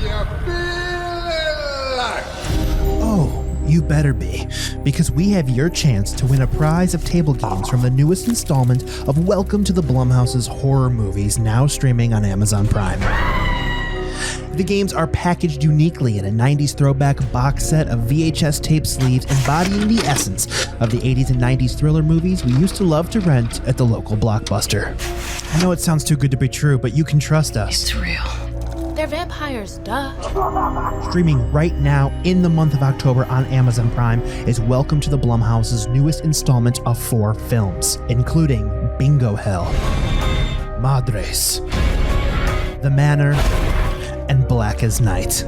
you feeling like? Oh, you better be, because we have your chance to win a prize of table games from the newest installment of Welcome to the Blumhouse's horror movies, now streaming on Amazon Prime. The games are packaged uniquely in a 90s throwback box set of VHS tape sleeves embodying the essence of the 80s and 90s thriller movies we used to love to rent at the local Blockbuster. I know it sounds too good to be true, but you can trust us. It's real. They're vampires, duh. Streaming right now in the month of October on Amazon Prime is Welcome to the Blumhouse's newest installment of 4 films, including Bingo Hell, Madres, The Manor, and Black as Night.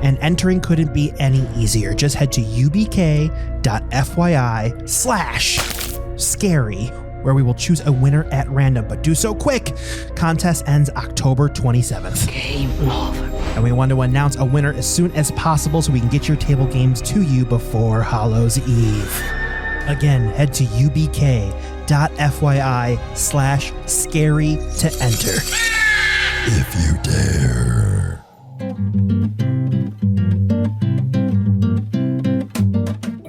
And entering couldn't be any easier. Just head to ubk.fyi/scary, where we will choose a winner at random, but do so quick. Contest ends October 27th. Game over. And we want to announce a winner as soon as possible so we can get your table games to you before Hallows Eve. Again, head to ubk.fyi/scary to enter. If you dare.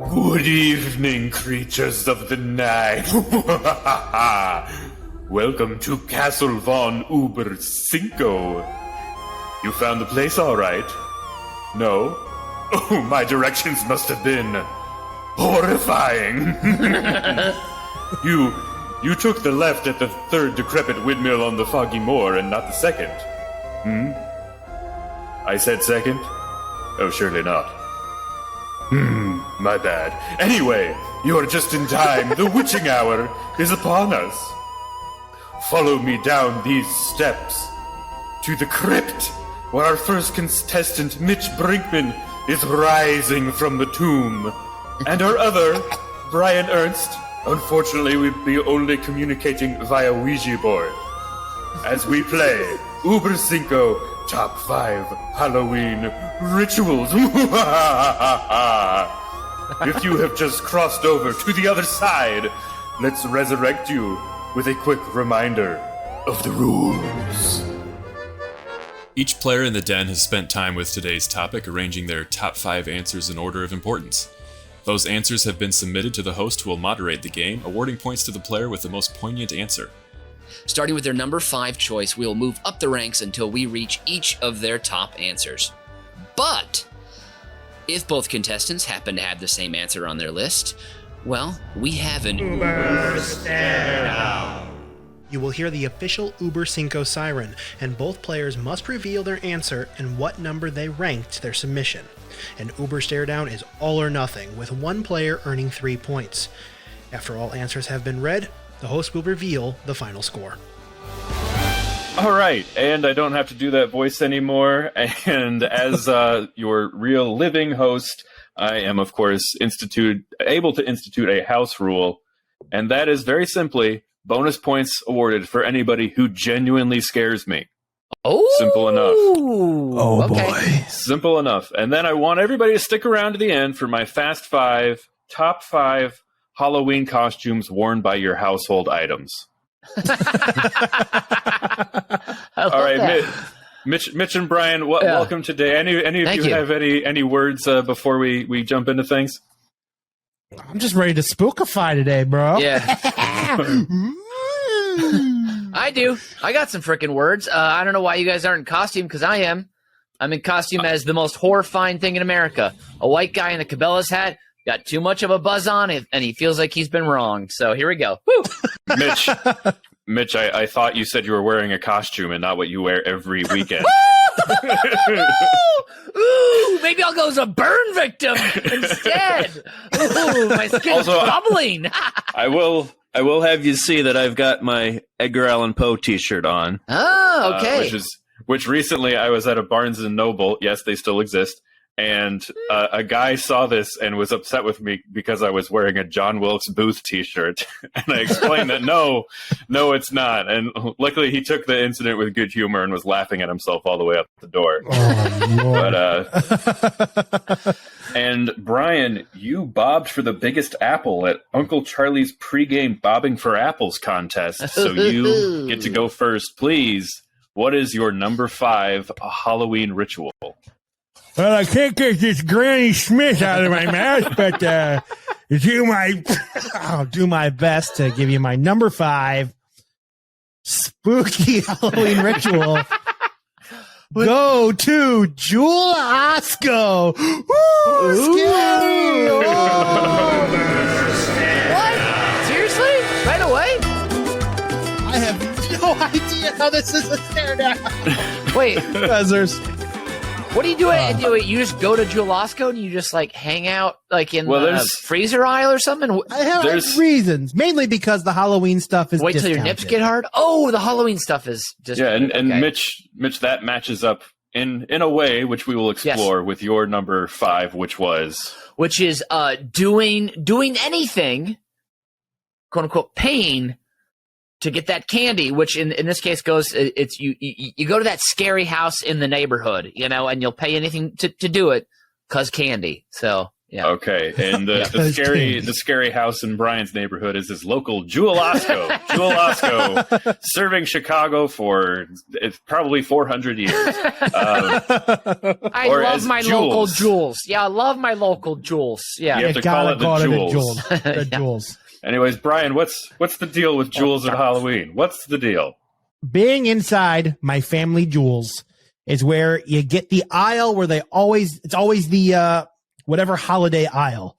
Good evening, creatures of the night. Welcome to Castle von Über Cinco. You found the place all right? No? Oh, my directions must have been horrifying. You took the left at the third decrepit windmill on the foggy moor and not the second. I said second? Oh, surely not. My bad. Anyway, you're just in time. The witching hour is upon us. Follow me down these steps to the crypt, where our first contestant, Mitch Brinkman, is rising from the tomb. And our other, Brian Ernst, unfortunately we'll be only communicating via Ouija board. As we play Über Cinco Top 5 Halloween Rituals. If you have just crossed over to the other side, let's resurrect you with a quick reminder of the rules. Each player in the den has spent time with today's topic arranging their top 5 answers in order of importance. Those answers have been submitted to the host who will moderate the game, awarding points to the player with the most poignant answer. Starting with their number 5 choice, we will move up the ranks until we reach each of their top answers. But if both contestants happen to have the same answer on their list, well, we have an Uber stare-down. You will hear the official Über Cinco siren, and both players must reveal their answer and what number they ranked their submission. An Uber stare-down is all or nothing, with one player earning 3 points. After all answers have been read, the host will reveal the final score. All right, and I don't have to do that voice anymore. And as your real living host, I am, of course, able to institute a house rule, and that is very simply bonus points awarded for anybody who genuinely scares me. Oh, simple enough. Oh, okay. boy. Simple enough. And then I want everybody to stick around to the end for my Fast 5, top 5 Halloween costumes worn by your household items. All right, Mitch and Brian, welcome today. Any of you have any words before we jump into things? I'm just ready to spookify today, bro. Yeah. I do. I got some freaking words. I don't know why you guys aren't in costume, because I am. I'm in costume as the most horrifying thing in America. A white guy in a Cabela's hat, got too much of a buzz on it, and he feels like he's been wronged. So here we go. Woo! Mitch, I thought you said you were wearing a costume and not what you wear every weekend. Ooh, maybe I'll go as a burn victim instead. Ooh, my skin's bubbling. I will have you see that I've got my Edgar Allan Poe t-shirt on. Oh, okay. Which recently I was at a Barnes & Noble. Yes, they still exist. And a guy saw this and was upset with me because I was wearing a John Wilkes Booth t-shirt. And I explained that no, it's not. And luckily he took the incident with good humor and was laughing at himself all the way up the door. Oh, Lord. And Brian, you bobbed for the biggest apple at Uncle Charlie's pregame bobbing for apples contest. So you get to go first. Please, what is your number 5 Halloween ritual? Well, I can't get this Granny Smith out of my mouth, but I'll do my best to give you my number 5 spooky Halloween ritual. Go to Jewel Osco. Woo, scary. What? Seriously? Right away? I have no idea how this is a stare down. Wait, Because there's what do you do? You just go to Jewel Osco and you just like hang out like in the there's- freezer aisle or something? I have There's- reasons, mainly because the Halloween stuff is Wait till your discounted. nips get hard? Oh, the Halloween stuff is just Yeah, and okay. Mitch, that matches up in a way which we will explore with your number 5, which was which is doing anything, quote unquote, paying to get that candy, which in this case goes, it's you go to that scary house in the neighborhood, and you'll pay anything to do it because candy. So yeah. okay, and the scary house in Brian's neighborhood is his local Jewel Osco. Jewel Osco, serving Chicago for it's probably 400 years. I or love as my Jules. local jewels. Yeah, I love my local jewels. Yeah. You have to call it the Jewels. The Jewels. Anyways, Brian, what's the deal with jewels at Halloween? What's the deal? Being inside my family jewels is where you get the aisle where it's always the whatever holiday aisle.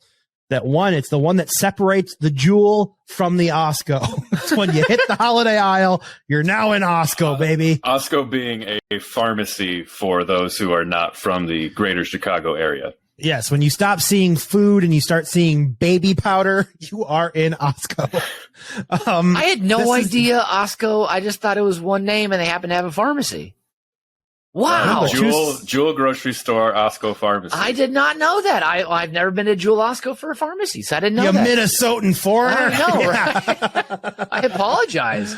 It's the one that separates the jewel from the Osco. So when you hit the holiday aisle, you're now in Osco, baby. Osco being a pharmacy for those who are not from the greater Chicago area. Yes, when you stop seeing food and you start seeing baby powder, you are in Osco. I had no idea Osco. I just thought it was one name and they happen to have a pharmacy. Wow. Jewel grocery store, Osco pharmacy. I did not know that. I've never been to Jewel Osco for a pharmacy, so I didn't know that. Minnesotan foreigner. I know, right? I apologize.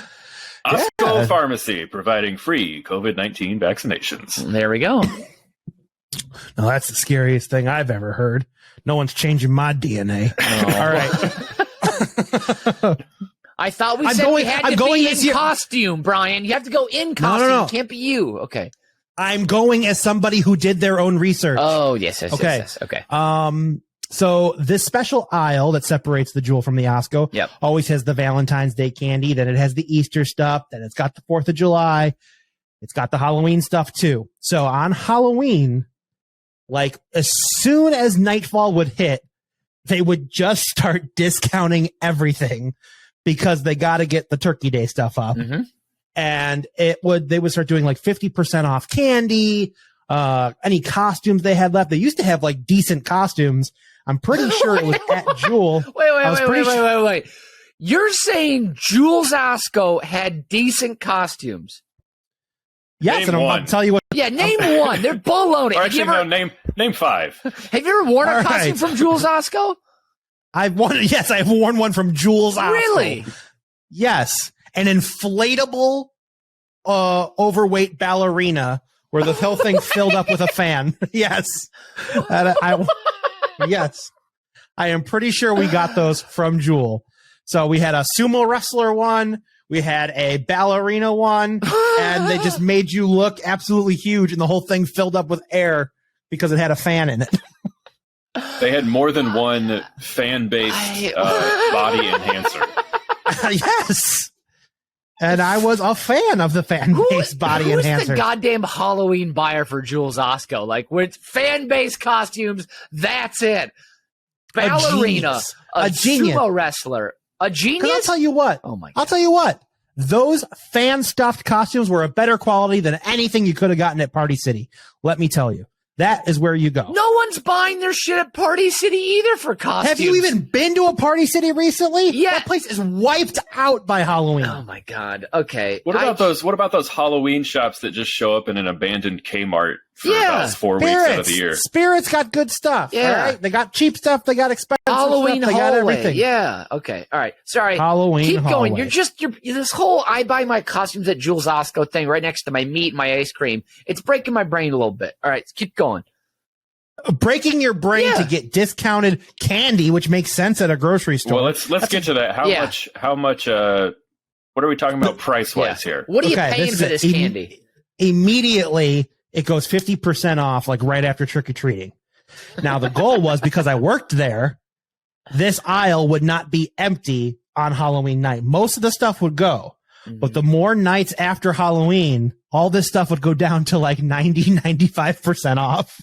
Osco Pharmacy, providing free COVID-19 vaccinations. There we go. No, that's the scariest thing I've ever heard. No one's changing my DNA. All right. I thought we I'm said going- we had I'm to going be this in year- costume, Brian. You have to go in costume. no. It can't be you. Okay. I'm going as somebody who did their own research. Oh, yes. Okay. Yes. Okay. So this special aisle that separates the Jewel from the Osco Yep. always has the Valentine's Day candy, then it has the Easter stuff, then it's got the 4th of July. It's got the Halloween stuff too. So on Halloween, like as soon as nightfall would hit, they would just start discounting everything because they got to get the Turkey Day stuff up. Mm-hmm. And they would start doing like 50% off candy, any costumes they had left. They used to have like decent costumes. I'm pretty sure it was at Jewel. Wait. You're saying Jules Osco had decent costumes? Yes, Name and I'm one. about to tell you what. Yeah, name one. They're baloney. Or actually, name 5. Have you ever worn a All costume right. from Jules Osco? I've worn one from Jules Osco. Really? Yes. An inflatable, overweight ballerina where the whole thing filled up with a fan. Yes. Yes. I am pretty sure we got those from Jewel. So we had a sumo wrestler one. We had a ballerina one, and they just made you look absolutely huge, and the whole thing filled up with air because it had a fan in it. They had more than one fan-based body enhancer. Yes. And I was a fan of the fan-based body Who's enhancer. the goddamn Halloween buyer for Jules Osco? Like, with fan-based costumes, that's it. Ballerina, a genius. sumo wrestler, a 'Cause genius. I'll tell you what. Oh my God. I'll tell you what. Those fan-stuffed costumes were a better quality than anything you could have gotten at Party City. Let me tell you. That is where you go. No one's buying their shit at Party City either for costumes. Have you even been to a Party City recently? Yeah. That place is wiped out by Halloween. Oh my God. Okay. What about those Halloween shops that just show up in an abandoned Kmart for Yeah, about 4 weeks out of the year? Spirits got good stuff. Yeah. All right? They got cheap stuff. They got expensive Halloween stuff. They got hallway. everything. Yeah. Okay. All right. Sorry. Halloween Keep hallway. going. You're this whole I buy my costumes at Jules Osco thing right next to my meat and my ice cream. It's breaking my brain a little bit. All right. Keep going. Breaking your brain Yeah. to get discounted candy, which makes sense at a grocery store. Well, let's get to that. How much? What are we talking about price wise here? What are you Okay, paying this for is this a- candy? immediately it goes 50% off, like right after trick or treating. Now the goal was, because I worked there, this aisle would not be empty on Halloween night. Most of the stuff would go, but the more nights after Halloween, all this stuff would go down to like 95% off.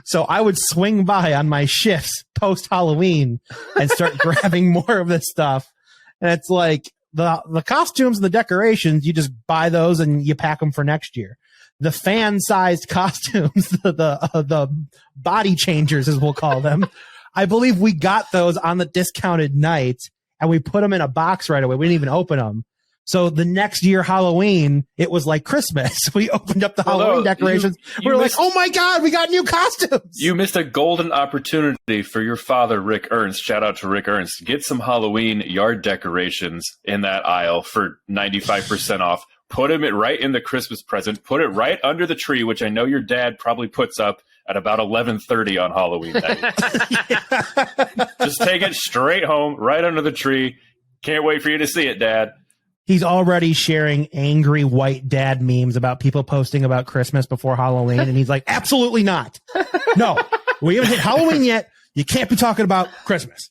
So I would swing by on my shifts post Halloween and start grabbing more of this stuff. And it's like the costumes and the decorations, you just buy those and you pack them for next year. The fan-sized costumes, the body changers, as we'll call them, I believe we got those on the discounted night, and we put them in a box right away. We didn't even open them. So the next year, Halloween, it was like Christmas. We opened up the Halloween decorations. We were like, oh my God, we got new costumes. You missed a golden opportunity for your father, Rick Ernst. Shout out to Rick Ernst. Get some Halloween yard decorations in that aisle for 95% off. Put them right in the Christmas present. Put it right under the tree, which I know your dad probably puts up at about 11:30 on Halloween night. Just take it straight home, right under the tree. Can't wait for you to see it, Dad. He's already sharing angry white dad memes about people posting about Christmas before Halloween. And he's like, absolutely not. No, we haven't hit Halloween yet. You can't be talking about Christmas.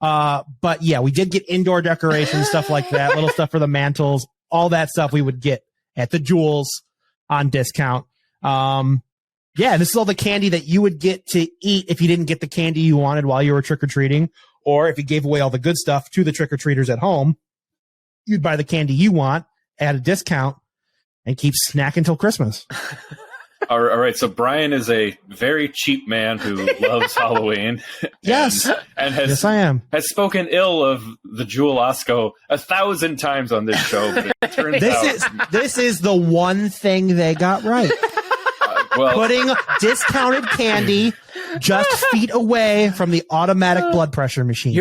But yeah, we did get indoor decorations, stuff like that, little stuff for the mantles, all that stuff we would get at the Jewels on discount. Yeah, this is all the candy that you would get to eat if you didn't get the candy you wanted while you were trick-or-treating, or if you gave away all the good stuff to the trick-or-treaters at home. You'd buy the candy you want at a discount and keep snacking till Christmas. All right, so Brian is a very cheap man who loves Halloween. Yes. And has, yes, I am. Has spoken ill of the Jewel Osco 1,000 times on this show. But it turns this is the one thing they got right. Putting discounted candy just feet away from the automatic blood pressure machine.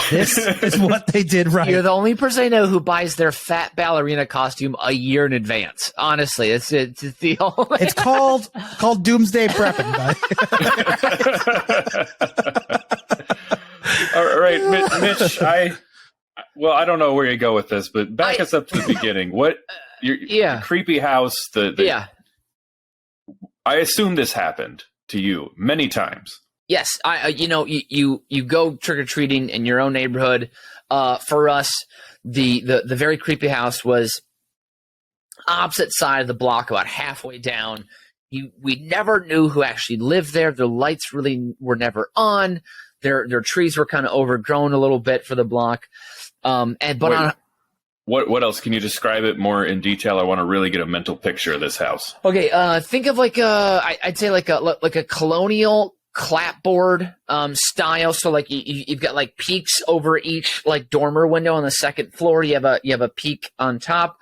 This is what they did right. You're the only person I know who buys their fat ballerina costume a year in advance. Honestly, it's the only. It's called doomsday prepping. All right, Mitch. I don't know where you go with this, but back us up to the beginning. What? Your creepy house. I assume this happened to you many times. Yes, you go trick or treating in your own neighborhood. For us, the very creepy house was opposite side of the block, about halfway down. We never knew who actually lived there. The lights really were never on. Their trees were kind of overgrown a little bit for the block. What else? Can you describe it more in detail? I want to really get a mental picture of this house. Okay, think of I'd say like a colonial clapboard style. So like you've got like peaks over each like dormer window on the second floor. You have a peak on top.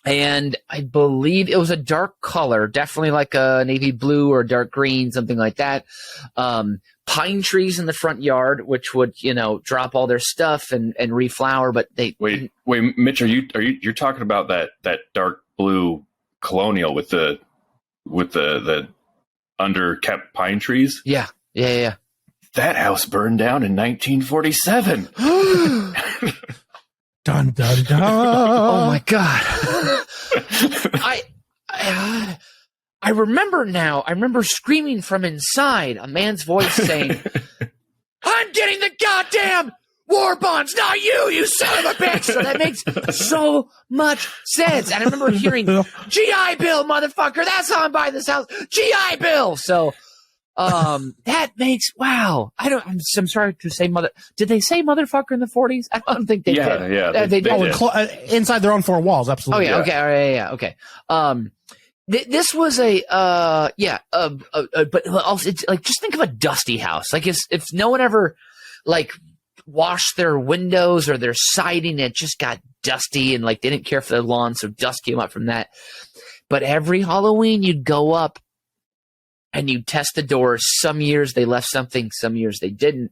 And I believe it was a dark color, definitely like a navy blue or dark green, something like that. Pine trees in the front yard, which would, drop all their stuff and reflower, but they wait, Mitch, you're talking about that dark blue colonial with the underkept pine trees? Yeah. That house burned down in 1947. Dun dun dun! Oh my God! I remember now. I remember screaming from inside, a man's voice saying, "I'm getting the goddamn war bonds, not you, you son of a bitch!" So that makes so much sense. And I remember hearing GI Bill, motherfucker. That's how I'm buying this house. GI Bill. So. That makes I'm sorry to say did they say motherfucker in the 40s? I don't think they did. Yeah, they did. Inside their own four walls, absolutely. Oh yeah, okay. This was but also it's like, just think of a dusty house. Like if no one ever like washed their windows or their siding, it just got dusty, and like they didn't care for their lawn, so dust came up from that. But every Halloween you'd go up and you test the doors. Some years they left something, some years they didn't.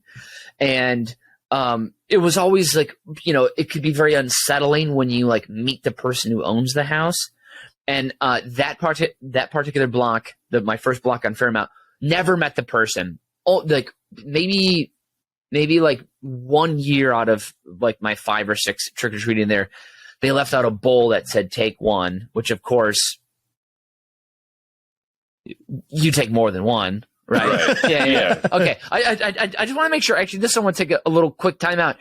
And it was always like, it could be very unsettling when you like meet the person who owns the house. And that particular block, my first block on Fairmount, never met the person. Oh, like maybe like 1 year out of like my 5 or 6 trick-or-treating there, they left out a bowl that said take one, which of course you take more than one, right? Yeah. Okay. I just want to make sure. Actually, this I want to take a little quick timeout.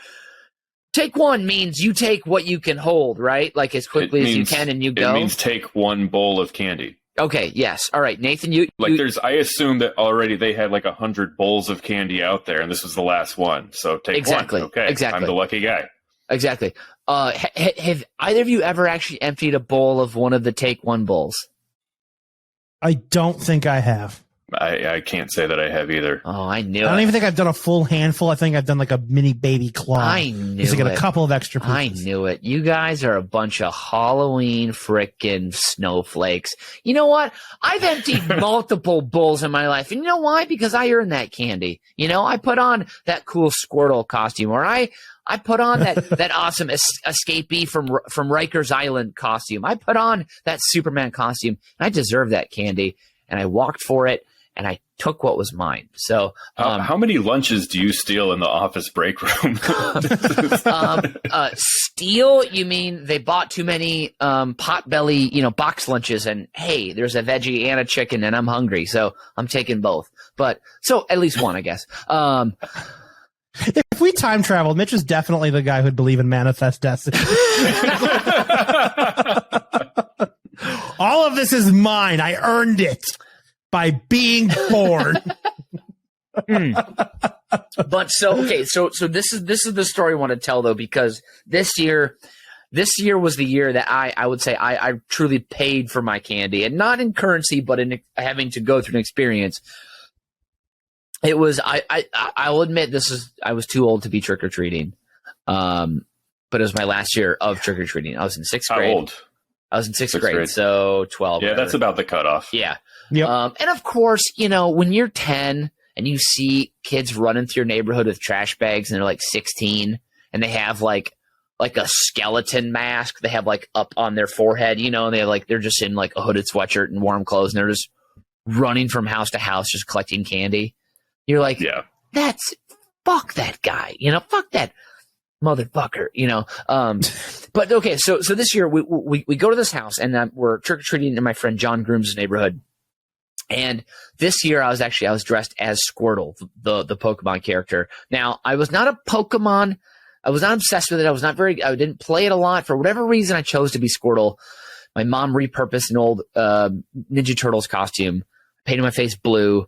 Take one means you take what you can hold, right? Like as quickly as you can, and you go. It means take one bowl of candy. Okay. Yes. All right, Nathan. I assume that already they had like 100 bowls of candy out there, and this was the last one. So take exactly. one. Okay. Exactly. I'm the lucky guy. Exactly. Have either of you ever actually emptied a bowl of one of the take one bowls? I don't think I have. I can't say that I have either. Oh, I knew I don't even think I've done a full handful. I think I've done like a mini baby claw. I knew it. I got it. a couple of extra pieces. I knew it. You guys are a bunch of Halloween frickin' snowflakes. You know what? I've emptied multiple bowls in my life. And you know why? Because I earned that candy. You know, I put on that cool Squirtle costume, or I put on that awesome escapee from Rikers Island costume. I put on that Superman costume, and I deserve that candy. And I walked for it, and I took what was mine. So, how many lunches do you steal in the office break room? Steal? You mean they bought too many potbelly, box lunches, and hey, there's a veggie and a chicken, and I'm hungry, so I'm taking both. But so at least one, I guess. If we time traveled, Mitch is definitely the guy who'd believe in manifest destiny. All of this is mine. I earned it by being born. But so this is the story I want to tell, though, because this year was the year that I would say I truly paid for my candy, and not in currency, but in having to go through an experience. It was I will admit I was too old to be trick or treating, but it was my last year of trick or treating. I was in sixth grade. How old? I was in sixth grade, so 12. Yeah, that's about the cutoff. Yeah. Yep. And of course, when you're 10 and you see kids running through your neighborhood with trash bags and they're like 16 and they have like a skeleton mask they have like up on their forehead, and they're just in like a hooded sweatshirt and warm clothes, and they're just running from house to house just collecting candy. You're like, yeah, fuck that guy, fuck that motherfucker, but okay, so this year we go to this house, and we're trick or treating in my friend John Groom's neighborhood. And this year I was dressed as Squirtle, the Pokemon character. Now, I was not a Pokemon. I was not obsessed with it. I didn't play it a lot. For whatever reason, I chose to be Squirtle. My mom repurposed an old Ninja Turtles costume, painted my face blue,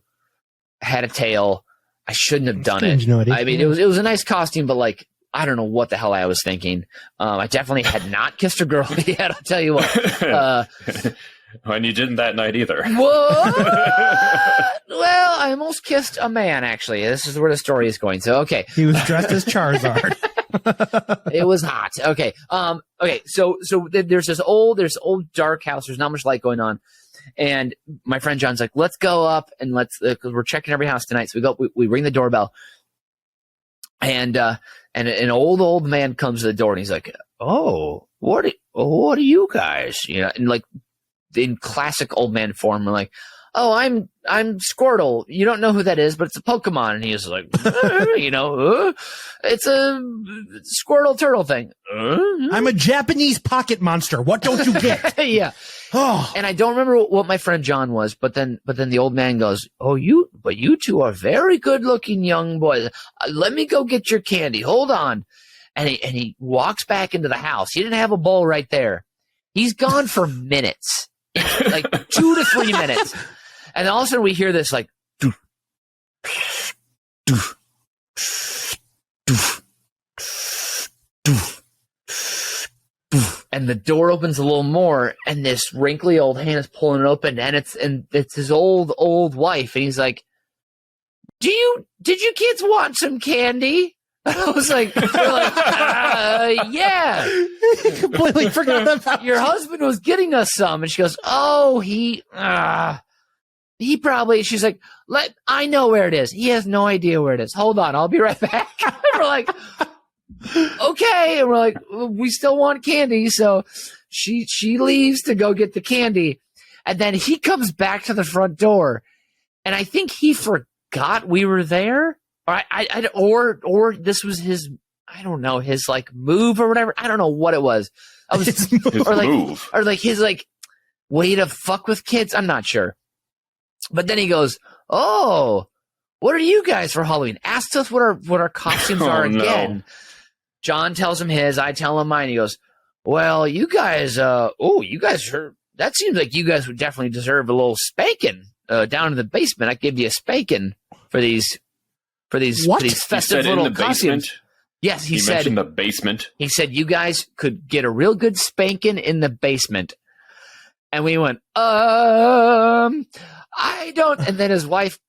had a tail. I shouldn't have done it. I mean, it was a nice costume, but like, I don't know what the hell I was thinking. I definitely had not kissed a girl yet, I'll tell you what. And you didn't that night either. What? Well, I almost kissed a man, actually. This is where the story is going. So, okay. He was dressed as Charizard. It was hot. Okay. Okay. So there's this old dark house. There's not much light going on. And my friend John's like, let's go up and because we're checking every house tonight. So we ring the doorbell, and an old man comes to the door, and he's like, oh, what are you guys? And like, in classic old man form, we're like, oh, I'm Squirtle. You don't know who that is, but it's a Pokemon. And he's like, it's a Squirtle turtle thing. I'm a Japanese pocket monster. What don't you get? Yeah. Oh. And I don't remember what my friend John was, but then the old man goes, oh, you two are very good looking young boys. Let me go get your candy. Hold on. And he walks back into the house. He didn't have a bowl right there. He's gone for minutes. Like 2 to 3 minutes. And then all of a sudden we hear this like doof, doof, doof, doof, doof. And the door opens a little more, and this wrinkly old hand is pulling it open, and it's his old wife, and he's like, did you kids want some candy? I was like, yeah. Completely forgot about your husband was getting us some. And she goes, oh, he probably, she's like, I know where it is. He has no idea where it is. Hold on, I'll be right back. We're like, okay. And we're like, we still want candy. So she leaves to go get the candy. And then he comes back to the front door. And I think he forgot we were there. Or this was his, I don't know, his like move or whatever. I don't know what it was. I was His or like move. or like his like way to fuck with kids. I'm not sure. But then he goes, "Oh, what are you guys for Halloween?" Asks us what our costumes are no. again. John tells him his, I tell him mine. He goes, "Well, you guys, you guys are, that seems like you guys would definitely deserve a little spanking down in the basement. I give you a spanking for these festive little costumes." Yes, he said mentioned the basement. He said you guys could get a real good spanking in the basement. And we went, I don't. And then his wife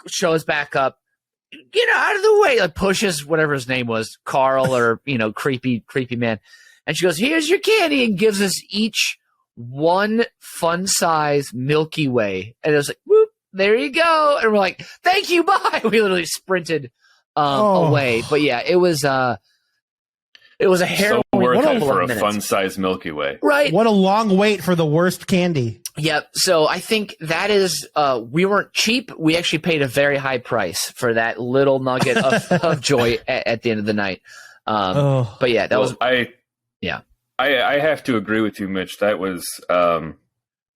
shows back up. Get out of the way! Like pushes whatever his name was, Carl or creepy man. And she goes, "Here's your candy," and gives us each one fun size Milky Way. And it was like, whoop, there you go. And we're like, "Thank you, bye." We literally sprinted away. But yeah, it was a harrowing. So worth it for a minutes. fun size Milky Way, right? What a long wait for the worst candy. Yep. So I think that is, we weren't cheap. We actually paid a very high price for that little nugget of joy at the end of the night. But yeah, that was. I have to agree with you, Mitch. That was,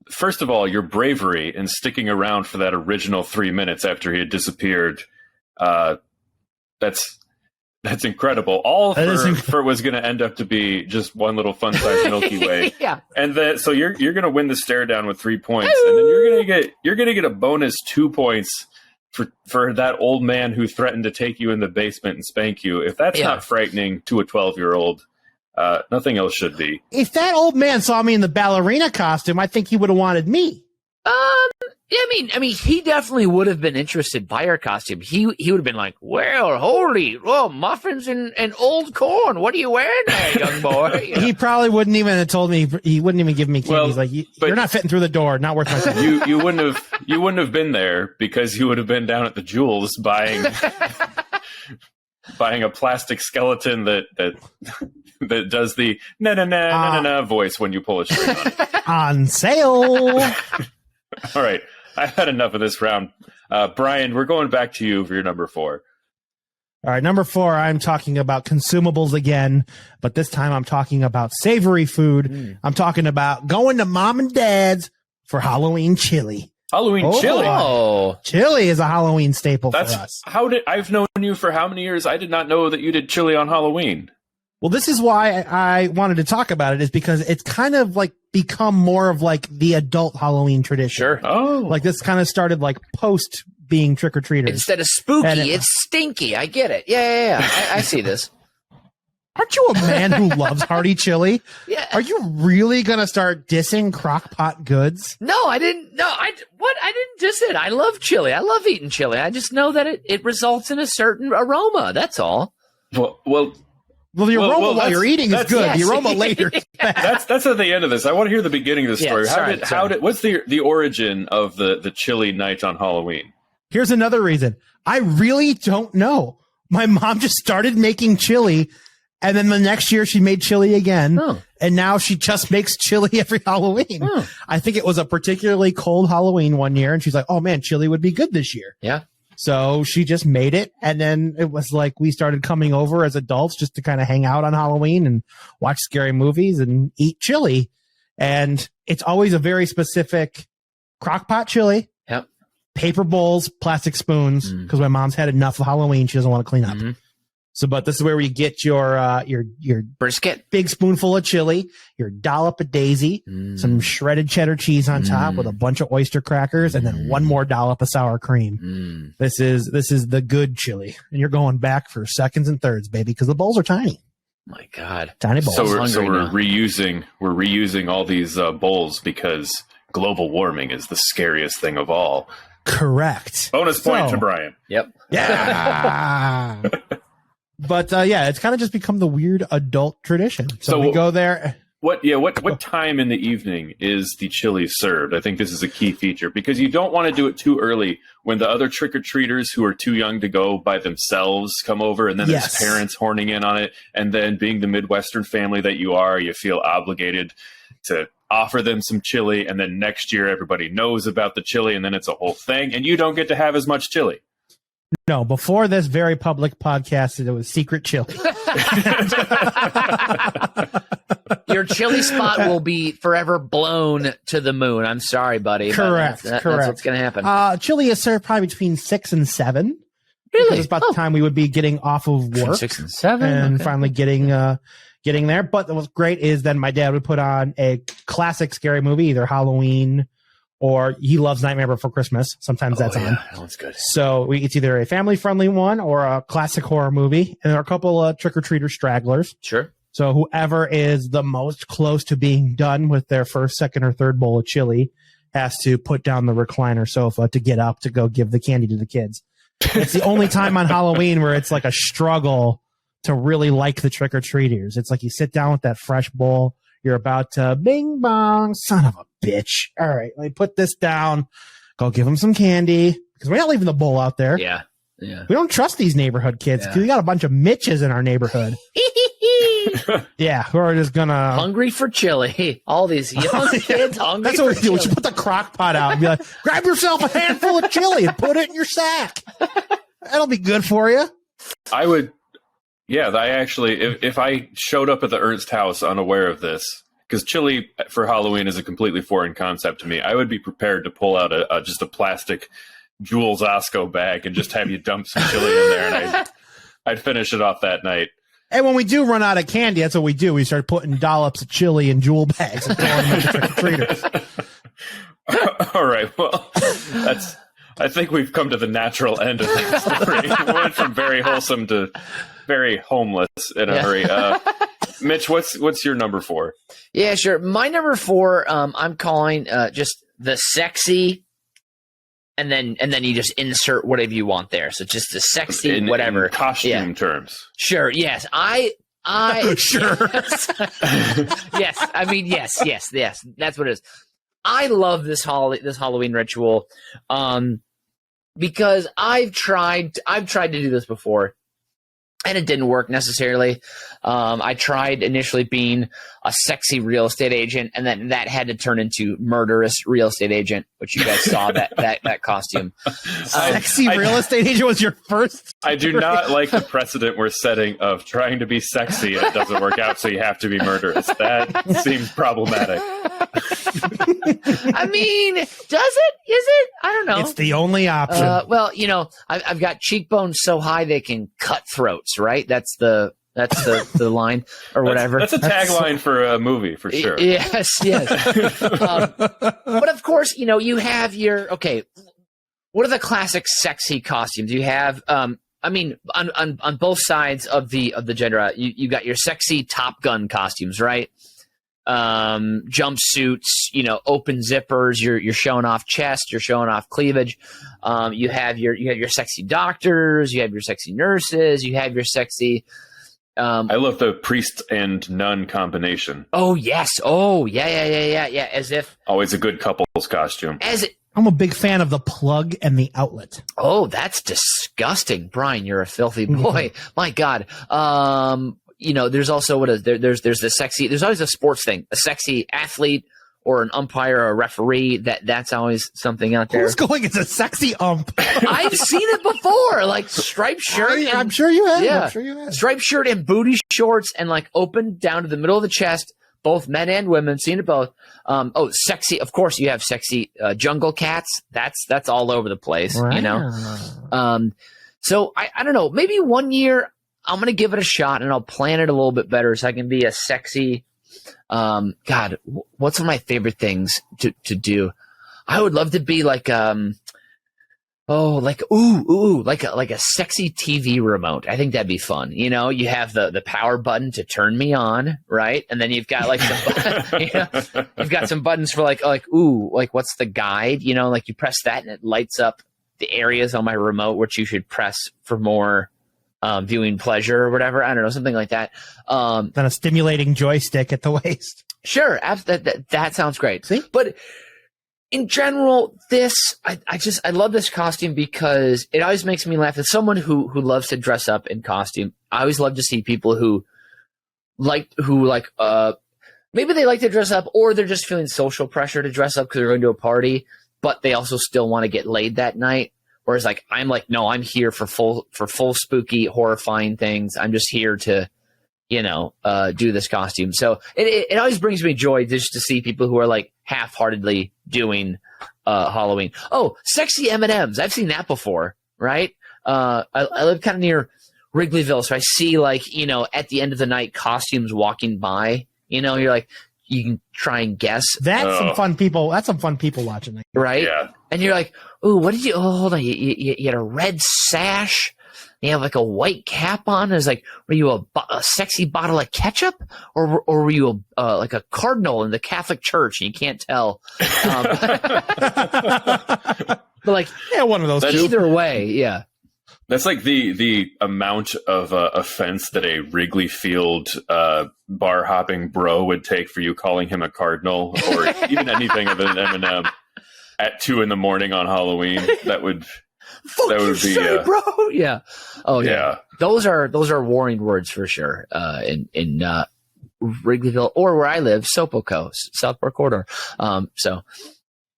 first of all, your bravery in sticking around for that original 3 minutes after he had disappeared. That's incredible. All for was going to end up to be just one little fun-sized Milky Way. Yeah. And then so you're going to win the stare down with 3 points, and then you're going to get a bonus 2 points for that old man who threatened to take you in the basement and spank you. If that's not frightening to a 12-year-old, nothing else should be. If that old man saw me in the ballerina costume, I think he would have wanted me. Yeah, I mean, he definitely would have been interested by our costume. He would have been like, "Well, holy, muffins and old corn. What are you wearing there, young boy?" You know? He probably wouldn't even have told me. He wouldn't even give me candy. He's like, "You're not fitting through the door. Not worth my time." You wouldn't have been there because you would have been down at the Jewels buying a plastic skeleton that does the na voice when you pull a string on it. On sale. All right. I've had enough of this round. Brian, we're going back to you for your number 4. All right, number 4, I'm talking about consumables again, but this time I'm talking about savory food. I'm talking about going to mom and dad's for Halloween chili. Halloween chili? Oh. Chili is a Halloween staple for us. I've known you for how many years? I did not know that you did chili on Halloween. Well, this is why I wanted to talk about it, is because it's kind of like become more of like the adult Halloween tradition. Sure. Oh. Like this kind of started like post being trick-or-treaters. Instead of spooky, it's stinky. I get it. Yeah. I see this. Aren't you a man who loves hearty chili? Yeah. Are you really going to start dissing crock-pot goods? No, I didn't. No, I didn't diss it. I love chili. I love eating chili. I just know that it results in a certain aroma. That's all. Well, the aroma while you're eating is good. Yes. The aroma later is bad. That's at the end of this. I want to hear the beginning of the story. Sorry. What's the origin of the chili night on Halloween? Here's another reason. I really don't know. My mom just started making chili, and then the next year she made chili again, and now she just makes chili every Halloween. I think it was a particularly cold Halloween one year, and she's like, "Oh man, chili would be good this year." Yeah. So she just made it, and then it was like we started coming over as adults just to kind of hang out on Halloween and watch scary movies and eat chili. And it's always a very specific crock-pot chili. Yep. Paper bowls, plastic spoons, because my mom's had enough of Halloween. She doesn't want to clean up. So, but this is where you get your brisket, big spoonful of chili, your dollop of daisy, some shredded cheddar cheese on top with a bunch of oyster crackers, and then one more dollop of sour cream. This is the good chili, and you're going back for seconds and thirds, baby, because the bowls are tiny. My God, tiny bowls. So we're reusing all these bowls because global warming is the scariest thing of all. Correct. Bonus point to Brian. Yep. Yeah. But it's kind of just become the weird adult tradition. So we go there. What time in the evening is the chili served? I think this is a key feature because you don't want to do it too early when the other trick-or-treaters who are too young to go by themselves come over, and then there's parents horning in on it. And then being the Midwestern family that you are, you feel obligated to offer them some chili. And then next year, everybody knows about the chili, and then it's a whole thing, and you don't get to have as much chili. No, before this very public podcast, it was secret chili. Your chili spot will be forever blown to the moon. I'm sorry, buddy. Correct. That's correct. what's going to happen. Chili is served probably between 6 and 7. Really? Because it's about the time we would be getting off of work. 6 and 7? And Okay. finally getting there. But what's great is then my dad would put on a classic scary movie, either Halloween or he loves Nightmare Before Christmas. Sometimes that's on. That one's good. So it's either a family-friendly one or a classic horror movie. And there are a couple of trick-or-treater stragglers. Sure. So whoever is the most close to being done with their first, second, or third bowl of chili has to put down the recliner sofa to get up to go give the candy to the kids. It's the only time on Halloween where it's like a struggle to really like the trick-or-treaters. It's like you sit down with that fresh bowl. You're about to bing bong, son of a bitch. All right, let me put this down. Go give them some candy because we're not leaving the bowl out there. Yeah. Yeah. We don't trust these neighborhood kids because we got a bunch of Mitches in our neighborhood. Yeah, who are just gonna hungry for chili. All these young kids hungry. That's what we for do. We chili. should put the crock pot out and be like, grab yourself a handful of chili and put it in your sack. That'll be good for you. I would, yeah, I actually, if I showed up at the Ernst house unaware of this, because chili for Halloween is a completely foreign concept to me, I would be prepared to pull out just a plastic Jules Osco bag and just have you dump some chili in there, and I'd finish it off that night. And when we do run out of candy, that's what we do. We start putting dollops of chili in jewel bags and throwing them at the trick-or-treaters. All right, well, I think we've come to the natural end of that story. We went from very wholesome to very homeless in a hurry. Mitch, what's your number 4? Yeah, sure. My number 4, I'm calling just the sexy, and then you just insert whatever you want there. So just the sexy, whatever. In costume terms. Sure. Yes. I Sure. Yes. I mean, yes. That's what it is. I love this Halloween ritual, because I've tried to do this before, and it didn't work necessarily. I tried initially being a sexy real estate agent, and then that had to turn into murderous real estate agent, which you guys saw that costume. Sexy real estate agent was your first. I do not like the precedent we're setting of trying to be sexy and it doesn't work out, so you have to be murderous. That seems problematic. I mean, does it? Is it? I don't know. It's the only option. Well, I've got cheekbones so high they can cut throats, right? That's the line or whatever. That's a tagline for a movie for sure. Yes. But of course, you have your, okay, what are the classic sexy costumes? You have, I mean, on both sides of the gender, you got your sexy Top Gun costumes, right? Jumpsuits, open zippers, you're showing off chest, you're showing off cleavage. You have your sexy doctors, you have your sexy nurses, you have your sexy, I love the priest and nun combination. Oh yes. Oh yeah. As if always a good couple's costume. I'm a big fan of the plug and the outlet. Oh, that's disgusting, Brian. You're a filthy boy. My God. There's also there's the sexy. There's always a sports thing. A sexy athlete or an umpire or a referee. That's always something out there. Who's going as a sexy ump? I've seen it before, like striped shirt. I'm sure you have. Yeah, I'm sure you have. Striped shirt and booty shorts and like open down to the middle of the chest. Both men and women, seen it both. Sexy. Of course, you have sexy jungle cats. That's all over the place. Right. So I don't know. Maybe one year I'm gonna give it a shot and I'll plan it a little bit better so I can be a sexy. God, what's one of my favorite things to do? I would love to be like like a sexy TV remote. I think that'd be fun. You have the power button to turn me on, right? And then you've got like some, you've got some buttons for like what's the guide? Like you press that and it lights up the areas on my remote which you should press for more viewing pleasure or whatever. I don't know, something like that. Then a stimulating joystick at the waist. Sure, that sounds great. See? But in general, I love this costume because it always makes me laugh. As someone who loves to dress up in costume, I always love to see people who maybe they like to dress up or they're just feeling social pressure to dress up because they're going to a party, but they also still want to get laid that night. Whereas no, I'm here for full spooky, horrifying things. I'm just here to do this costume. So it always brings me joy just to see people who are like half-heartedly doing Halloween. Oh, sexy M&Ms. I've seen that before, right? I live kind of near Wrigleyville, so I see like, at the end of the night costumes walking by, you're like, you can try and guess. That's some fun people. That's some fun people watching that. Right? Yeah. And you're like, oh, what did you, hold on. You had a red sash. You have like a white cap on. It's like, were you a sexy bottle of ketchup, or were you like a cardinal in the Catholic Church? And you can't tell. But like, Yeah, one of those two. either way, yeah. That's like the amount of offense that a Wrigley Field bar hopping bro would take for you calling him a cardinal, or even anything of an M&M at 2 a.m. on Halloween. That would be bro. Yeah. Oh yeah. Yeah. Those are warring words for sure. In Wrigleyville, or where I live, Sopoco, Southport Corridor. So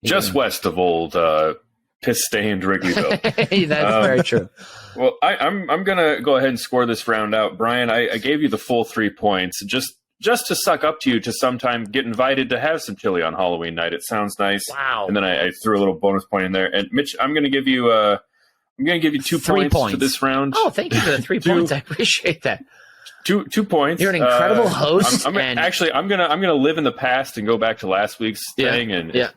just west of old piss-stained Wrigleyville. That's very true. Well, I'm gonna go ahead and score this round out, Brian. I gave you the full 3 points just to suck up to you to sometime get invited to have some chili on Halloween night. It sounds nice. Wow. And then I threw a little bonus point in there. And Mitch, I'm gonna give you 2 points for this round. Oh, thank you for the 3 points. I appreciate that. 2 points. You're an incredible host. I'm gonna live in the past and go back to last week's thing and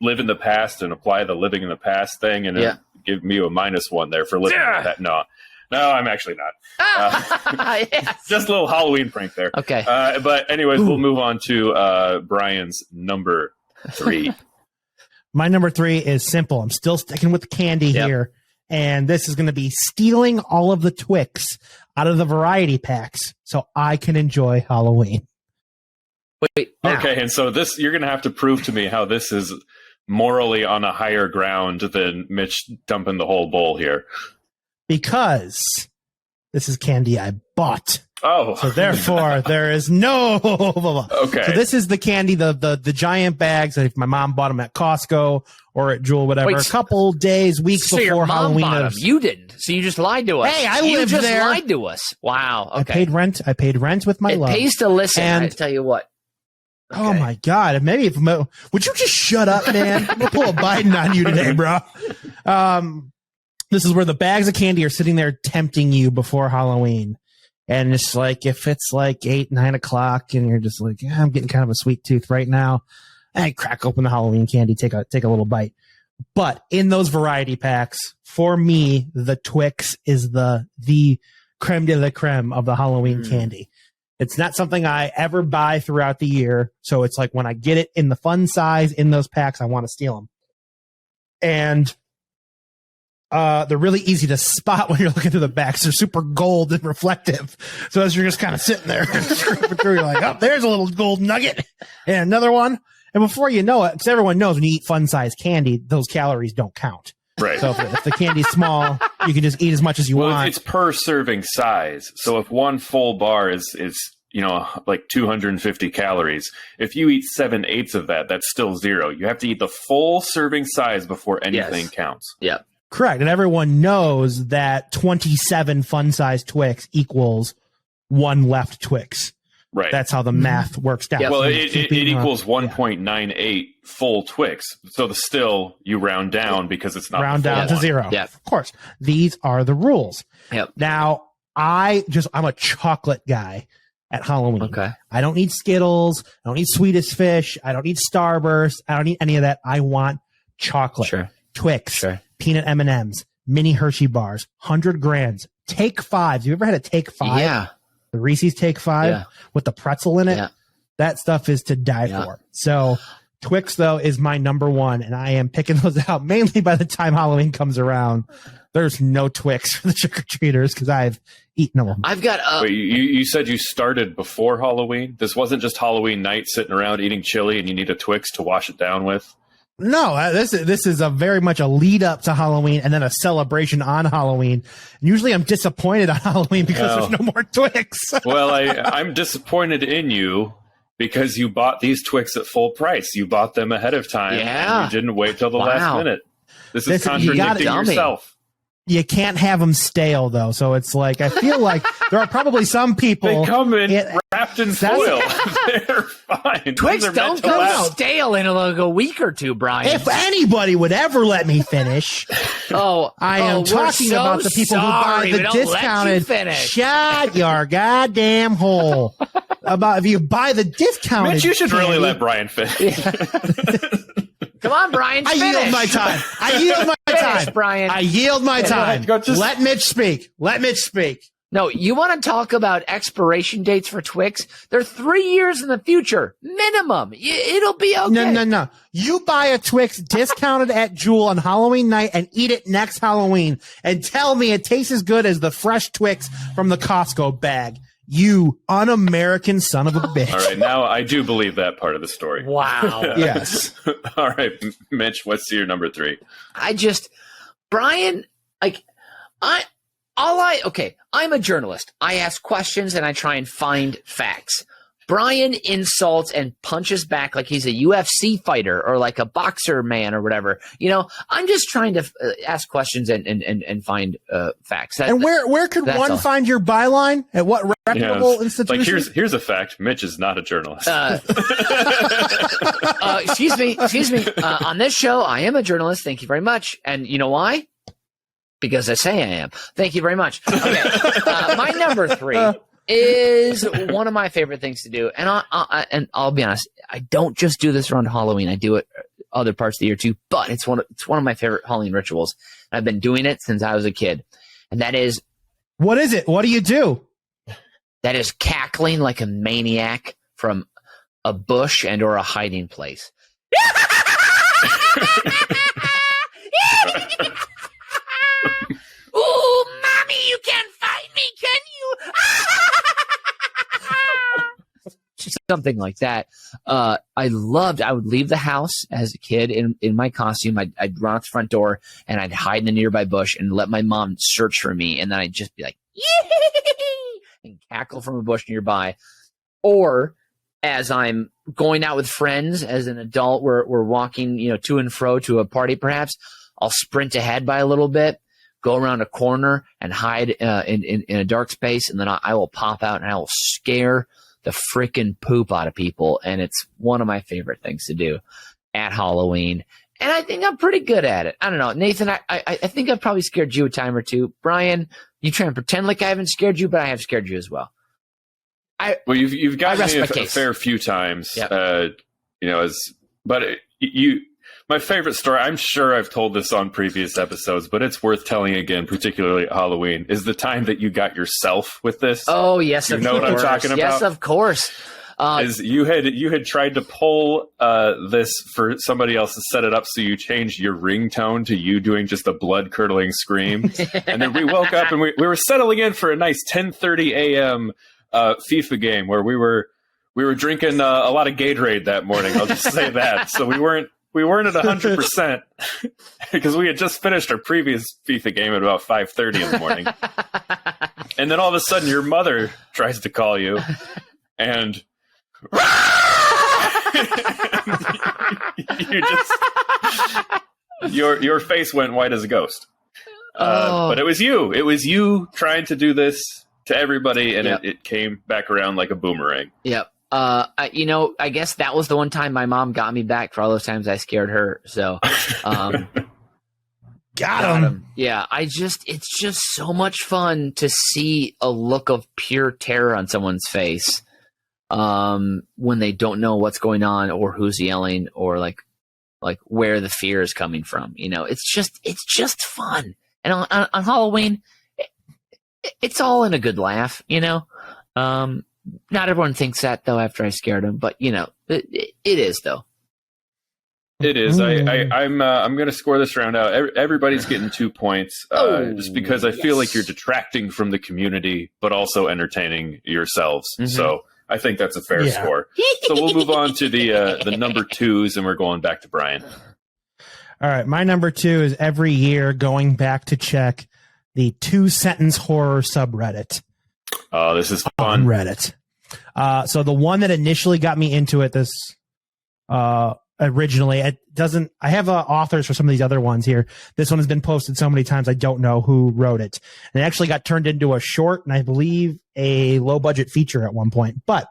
live in the past and apply the living in the past thing and give me a -1 there for living in that. No, I'm actually not. Yes. Just a little Halloween prank there. Okay. But anyways, we'll move on to Brian's number 3. My number 3 is simple. I'm still sticking with the candy here. And this is going to be stealing all of the Twix out of the variety packs so I can enjoy Halloween. Wait. Now. Okay, and so this, you're going to have to prove to me how this is morally on a higher ground than Mitch dumping the whole bowl here. Because this is candy I bought. Oh. So therefore, there is no... Okay. So this is the candy, the giant bags. If my mom bought them at Costco or at Jewel, whatever, a couple days, weeks so before your mom Halloween. Bought them. You didn't. So you just lied to us. Hey, I you lived just there. lied to us. Wow. Okay. I paid rent with my love. It pays to listen, and, I tell you what. Okay. Oh my God. Maybe would you just shut up, man? I'm going to pull a Biden on you today, bro. This is where the bags of candy are sitting there tempting you before Halloween. And it's like, if it's like 8, 9 o'clock and you're just like, I'm getting kind of a sweet tooth right now, I crack open the Halloween candy, take a little bite. But in those variety packs, for me, the Twix is the creme de la creme of the Halloween candy. It's not something I ever buy throughout the year. So it's like when I get it in the fun size in those packs, I want to steal them. And they're really easy to spot when you're looking through the backs. They're super gold and reflective. So as you're just kind of sitting there, you're like, oh, there's a little gold nugget and another one. And before you know it, because everyone knows when you eat fun size candy, those calories don't count. Right. So if the candy's small, you can just eat as much as you want. It's per serving size. So if one full bar is like 250 calories, if you eat 7/8 of that, that's still 0. You have to eat the full serving size before anything counts. Yeah. Correct. And everyone knows that 27 fun size Twix equals 1 left Twix. Right. That's how the math works down. Well, So it equals 1.98 full Twix. So you round down because it's not round down to 0. Yeah. Of course. These are the rules. Yep. Now, I'm a chocolate guy at Halloween. Okay. I don't need Skittles. I don't need Sweetest Fish. I don't need Starburst. I don't need any of that. I want chocolate. Sure. Twix. Sure. Peanut M&Ms. Mini Hershey bars. 100 grams. Take 5s. You ever had a Take 5? Yeah. The Reese's Take 5 with the pretzel in it. Yeah. That stuff is to die for. So Twix, though, is my number 1, and I am picking those out mainly by the time Halloween comes around. There's no Twix for the trick-or-treaters because I've eaten them. I've got... Wait, you said you started before Halloween? This wasn't just Halloween night sitting around eating chili and you need a Twix to wash it down with? No, this is a very much a lead up to Halloween and then a celebration on Halloween. And usually I'm disappointed on Halloween because there's no more Twix. Well, I'm disappointed in you because you bought these Twix at full price. You bought them ahead of time. Yeah. And you didn't wait till the last minute. This is contradicting yourself. you can't have them stale though. So it's like, I feel like there are probably some people. They come in wrapped in foil. They're fine. Twix don't go stale in like a week or two, Brian. If anybody would ever let me finish, I am talking about the people who buy the discounted. Shut your goddamn hole. About if you buy the discounted. Mitch, you should really let Brian finish. Come on, Brian. I yield my time. I yield my time, Brian. I yield my time. Let Mitch speak. Let Mitch speak. No, you want to talk about expiration dates for Twix? They're 3 years in the future, minimum. It'll be okay. No. You buy a Twix discounted at Jewel on Halloween night and eat it next Halloween and tell me it tastes as good as the fresh Twix from the Costco bag. You un-American son of a bitch. All right, now I do believe that part of the story. Wow. Yes. All right, Mitch, what's your number 3? Brian, I'm a journalist. I ask questions and I try and find facts. Brian insults and punches back like he's a UFC fighter or like a boxer man or whatever. I'm just trying to ask questions and find facts. And where could one find your byline? At what reputable institution? Like here's a fact: Mitch is not a journalist. Excuse me. On this show, I am a journalist. Thank you very much. And you know why? Because I say I am. Thank you very much. Okay, my number 3 is one of my favorite things to do, and I'll be honest, I don't just do this around Halloween. I do it other parts of the year too. But it's one of my favorite Halloween rituals. I've been doing it since I was a kid, and that is. What is it? What do you do? That is cackling like a maniac from a bush and or a hiding place. Ooh, mommy, you can't find me, can you? Something like that. I would leave the house as a kid in my costume. I'd run out the front door and I'd hide in a nearby bush and let my mom search for me. And then I'd just be like, yee! And cackle from a bush nearby. Or as I'm going out with friends as an adult, we're walking, to and fro to a party perhaps, I'll sprint ahead by a little bit, go around a corner and hide in a dark space, and then I will pop out and I will scare the freaking poop out of people. And it's one of my favorite things to do at Halloween. And I think I'm pretty good at it. I don't know. Nathan, I think I've probably scared you a time or two. Brian, you try and pretend like I haven't scared you, but I have scared you as well. You've gotten me a fair few times, Yep. My favorite story, I'm sure I've told this on previous episodes, but it's worth telling again, particularly at Halloween, is the time that you got yourself with this. Oh, yes, you know what I'm talking about? Yes, of course. Is you had tried to pull this for somebody else to set it up, so you changed your ringtone to you doing just a blood-curdling scream. And then we woke up and we were settling in for a nice 10:30 a.m. FIFA game where we were drinking a lot of Gatorade that morning. I'll just say that. So we weren't at 100% because we had just finished our previous FIFA game at about 5:30 in the morning. And then all of a sudden your mother tries to call you and your face went white as a ghost. But it was you trying to do this to everybody, and it came back around like a boomerang. Yep. I guess that was the one time my mom got me back for all those times I scared her. So, got him. Yeah. It's just so much fun to see a look of pure terror on someone's face, when they don't know what's going on or who's yelling or like where the fear is coming from. It's just fun. And on Halloween, it's all in a good laugh, Not everyone thinks that though after I scared them, but it is though. It is. I'm going to score this round out. Everybody's getting 2 points, just because I feel like you're detracting from the community, but also entertaining yourselves. Mm-hmm. So I think that's a fair score. So we'll move on to the number 2s, and we're going back to Brian. All right, my number 2 is every year going back to check the 2-sentence horror subreddit. Oh, this is fun. On Reddit. So the one that initially got me into it, this originally. It doesn't. I have authors for some of these other ones here. This one has been posted so many times I don't know who wrote it. And it actually got turned into a short and I believe a low budget feature at one point. But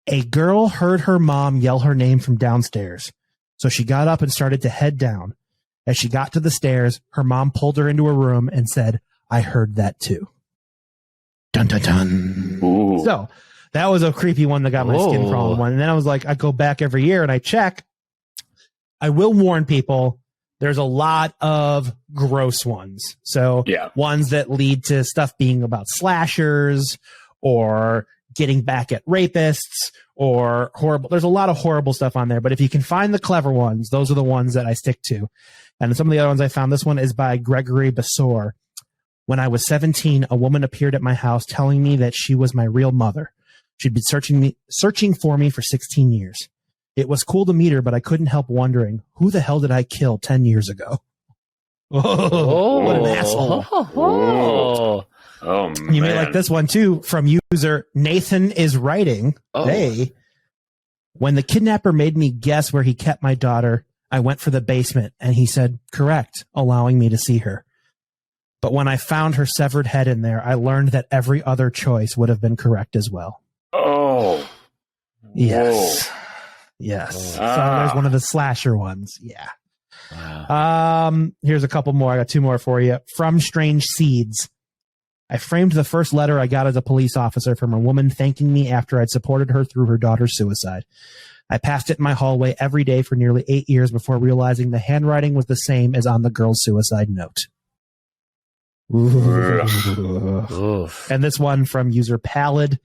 a girl heard her mom yell her name from downstairs. So she got up and started to head down. As she got to the stairs, her mom pulled her into a room and said, "I heard that too." Dun, dun, dun. Ooh. So that was a creepy one that got my skin crawling one. And then I was like, I go back every year and I check. I will warn people, there's a lot of gross ones. So ones that lead to stuff being about slashers or getting back at rapists or horrible. There's a lot of horrible stuff on there. But if you can find the clever ones, those are the ones that I stick to. And some of the other ones I found, this one is by Gregory Besor. When I was 17, a woman appeared at my house telling me that she was my real mother. She'd been searching for me for 16 years. It was cool to meet her, but I couldn't help wondering, who the hell did I kill 10 years ago? Oh, what an asshole. Oh, man. You may like this one too, from user Nathan is writing. Hey, when the kidnapper made me guess where he kept my daughter, I went for the basement and he said, correct, allowing me to see her. But when I found her severed head in there, I learned that every other choice would have been correct as well. Oh. Yes. Whoa. Yes. So there's one of the slasher ones. Yeah. Wow. Here's a couple more. I got two more for you. From Strange Seeds. I framed the first letter I got as a police officer from a woman thanking me after I'd supported her through her daughter's suicide. I passed it in my hallway every day for nearly 8 years before realizing the handwriting was the same as on the girl's suicide note. And this one from user Pallid.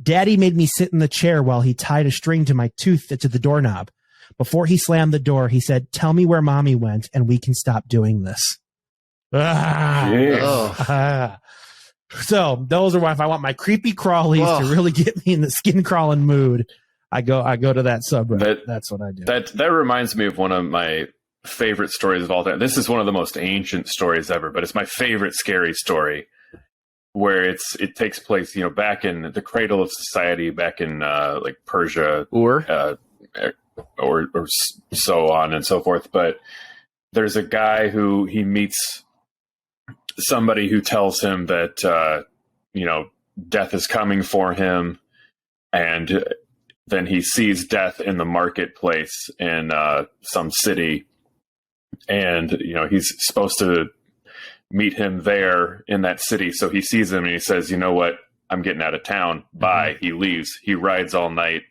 Daddy made me sit in the chair while he tied a string to my tooth to the doorknob. Before he slammed the door, he said, "Tell me where mommy went and we can stop doing this." So those are if I want my creepy crawlies to really get me in the skin crawling mood, I go to that subreddit. That's what I do. That reminds me of one of my favorite stories of all time. This is one of the most ancient stories ever, but it's my favorite scary story, where it takes place, back in the cradle of society, back in like Persia, or so on and so forth. But there's a guy who he meets somebody who tells him that death is coming for him, and then he sees death in the marketplace in some city. And, he's supposed to meet him there in that city. So he sees him and he says, "You know what? I'm getting out of town. Bye." Mm-hmm. He leaves. He rides all night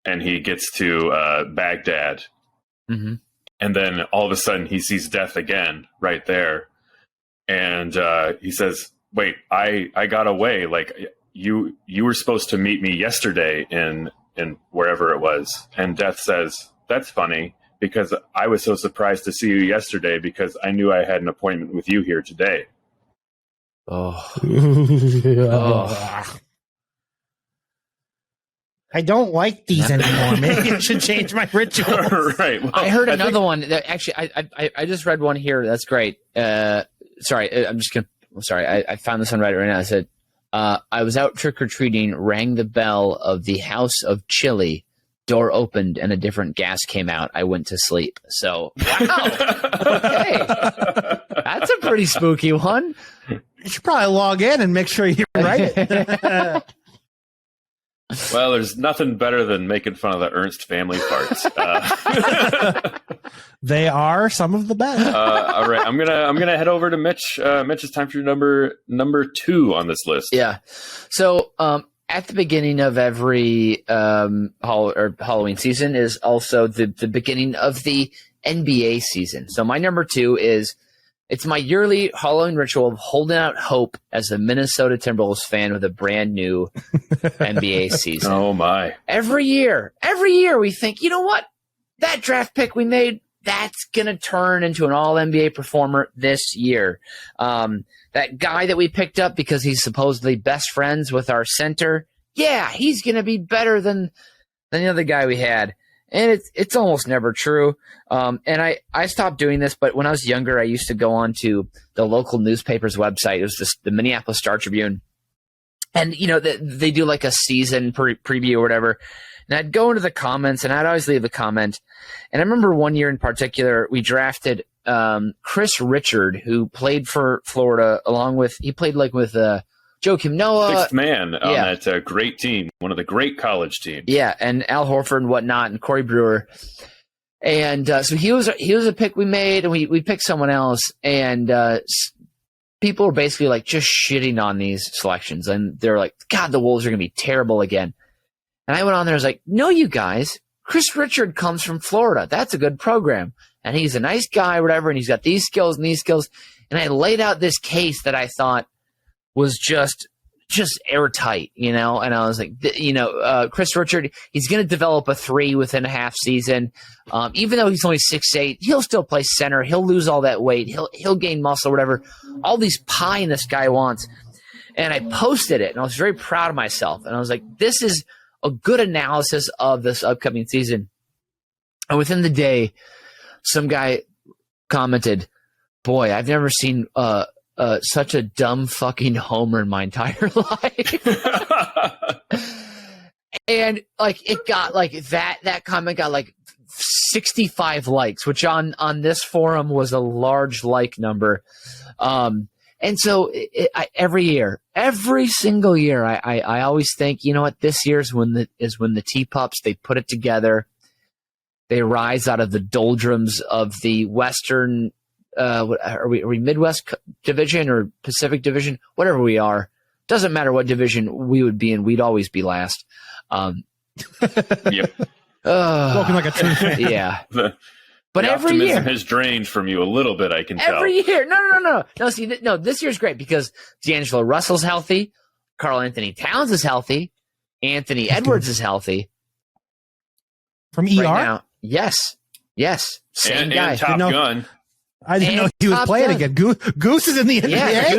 and he gets to Baghdad. Mm-hmm. And then all of a sudden he sees death again right there. And he says, "Wait, I got away. Like you were supposed to meet me yesterday in wherever it was." And death says, "That's funny, because I was so surprised to see you yesterday because I knew I had an appointment with you here today." I don't like these anymore. Maybe I should change my ritual. Right. Well, I heard another one that actually I just read one here. That's great. Sorry, I'm just gonna. Sorry, I found this on Reddit right now. It said, "I was out trick or treating, rang the bell of the House of Chili. Door opened and a different gas came out. I went to sleep." So, wow. Okay. That's a pretty spooky one. You should probably log in and make sure you're right. Well, there's nothing better than making fun of the Ernst family farts. They are some of the best. All right, I'm gonna head over to Mitch. Mitch, it's time for your number 2 on this list. Yeah. So, at the beginning of every Halloween season is also the beginning of the NBA season. So my number 2 is, it's my yearly Halloween ritual of holding out hope as a Minnesota Timberwolves fan with a brand new NBA season. Oh my. Every year we think, you know what? That draft pick we made, that's going to turn into an all-NBA performer this year. That guy that we picked up because he's supposedly best friends with our center, yeah, he's going to be better than the other guy we had. And it's almost never true. And I stopped doing this, but when I was younger, I used to go on to the local newspaper's website. It was the Minneapolis Star Tribune. And, they do like a season preview or whatever. And I'd go into the comments, and I'd always leave a comment. And I remember one year in particular, we drafted Chris Richard, who played for Florida, he played like with Joakim Noah. Sixth man on that great team, one of the great college teams. Yeah, and Al Horford and whatnot, and Corey Brewer. And so he was a pick we made, and we picked someone else. And people were basically like just shitting on these selections. And they're like, God, the Wolves are going to be terrible again. And I went on there and was like, no, you guys, Chris Richard comes from Florida. That's a good program. And he's a nice guy, whatever, and he's got these skills and these skills. And I laid out this case that I thought was just airtight, And I was like, Chris Richard, he's going to develop a 3 within a half season. Even though he's only 6'8", he'll still play center. He'll lose all that weight. He'll gain muscle, whatever. All these pie this guy wants. And I posted it, and I was very proud of myself. And I was like, this is a good analysis of this upcoming season. And within the day, some guy commented, boy, I've never seen such a dumb fucking homer in my entire life. And like it got like that comment got like 65 likes, which on this forum was a large like number. And so every single year, I always think, you know what, this year is when the T-Pups, they put it together. They rise out of the doldrums of the Western, are we Midwest Division or Pacific Division? Whatever we are. Doesn't matter what division we would be in, we'd always be last. Yep. Spoken like a true fan. Yeah. But the every optimism year has drained from you a little bit, I can tell. Every year. No. See, this year's great because D'Angelo Russell's healthy. Karl Anthony Towns is healthy. Anthony Edwards is healthy. From ER? Right now, yes. Same guy. And Top Gun. I didn't know he was playing again. Goose is in the NBA? Yeah,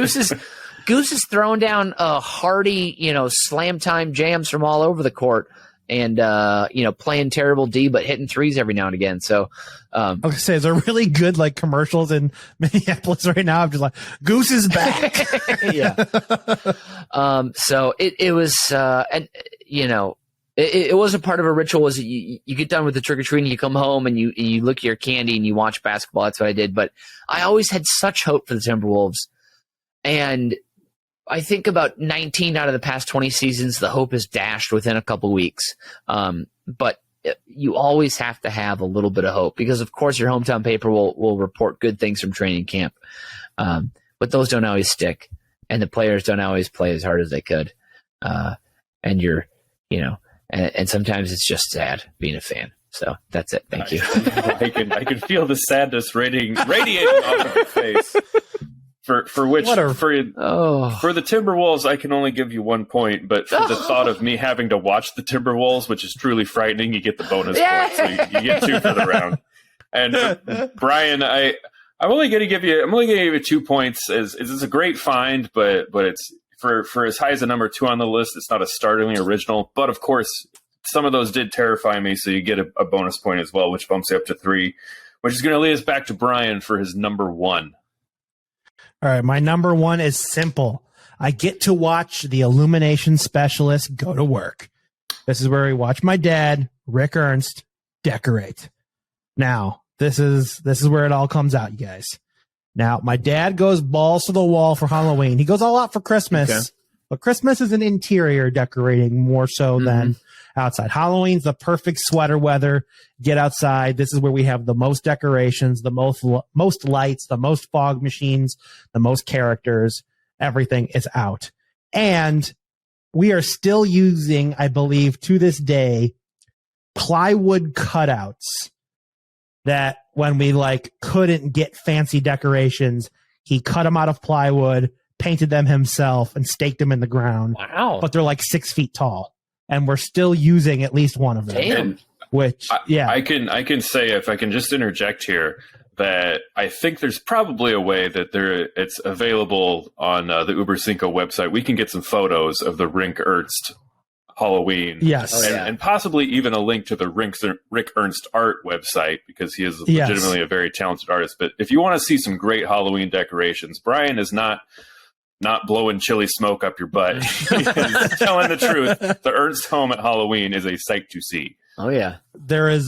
Goose is throwing down hearty, slam time jams from all over the court. And playing terrible D, but hitting threes every now and again. So, I was gonna say, is there really good like commercials in Minneapolis right now? I'm just like, Goose is back. Yeah. So it was, it was a part of a ritual. Was you get done with the trick or treating, you come home and you look at your candy and you watch basketball. That's what I did. But I always had such hope for the Timberwolves, and I think about 19 out of the past 20 seasons, the hope is dashed within a couple weeks. But you always have to have a little bit of hope because, of course, your hometown paper will report good things from training camp. But those don't always stick, and the players don't always play as hard as they could. And and sometimes it's just sad being a fan. So that's it. Thank you. I can feel the sadness radiating off of your face. For the Timberwolves, I can only give you 1 point, but for the thought of me having to watch the Timberwolves, which is truly frightening, you get the bonus point, so you get 2 for the round. And Brian, I'm only going to give you 2 points. It's a great find, but it's for as high as a number 2 on the list, it's not a startlingly original. But of course, some of those did terrify me, so you get a bonus point as well, which bumps you up to 3, which is going to lead us back to Brian for his number 1. All right, my number 1 is simple. I get to watch the illumination specialist go to work. This is where we watch my dad, Rick Ernst, decorate. Now, this is where it all comes out, you guys. Now, my dad goes balls to the wall for Halloween. He goes all out for Christmas, okay. But Christmas is an interior decorating more so than outside. Halloween's the perfect sweater weather. Get outside. This is where we have the most decorations, the most lights, the most fog machines, the most characters. Everything is out. And we are still using, I believe, to this day, plywood cutouts that when we couldn't get fancy decorations, he cut them out of plywood, painted them himself, and staked them in the ground. Wow. But they're 6 feet tall. And we're still using at least one of them. Damn. Which, yeah. I can say, if I can just interject here, that I think there's probably a way that it's available on the Über Cinco website. We can get some photos of the Rick Ernst Halloween. Yes. And possibly even a link to the Rick Ernst art website, because he is legitimately a very talented artist. But if you want to see some great Halloween decorations, Brian is not not blowing chili smoke up your butt. He is telling the truth. The Ernst home at Halloween is a sight to see. Oh yeah. There is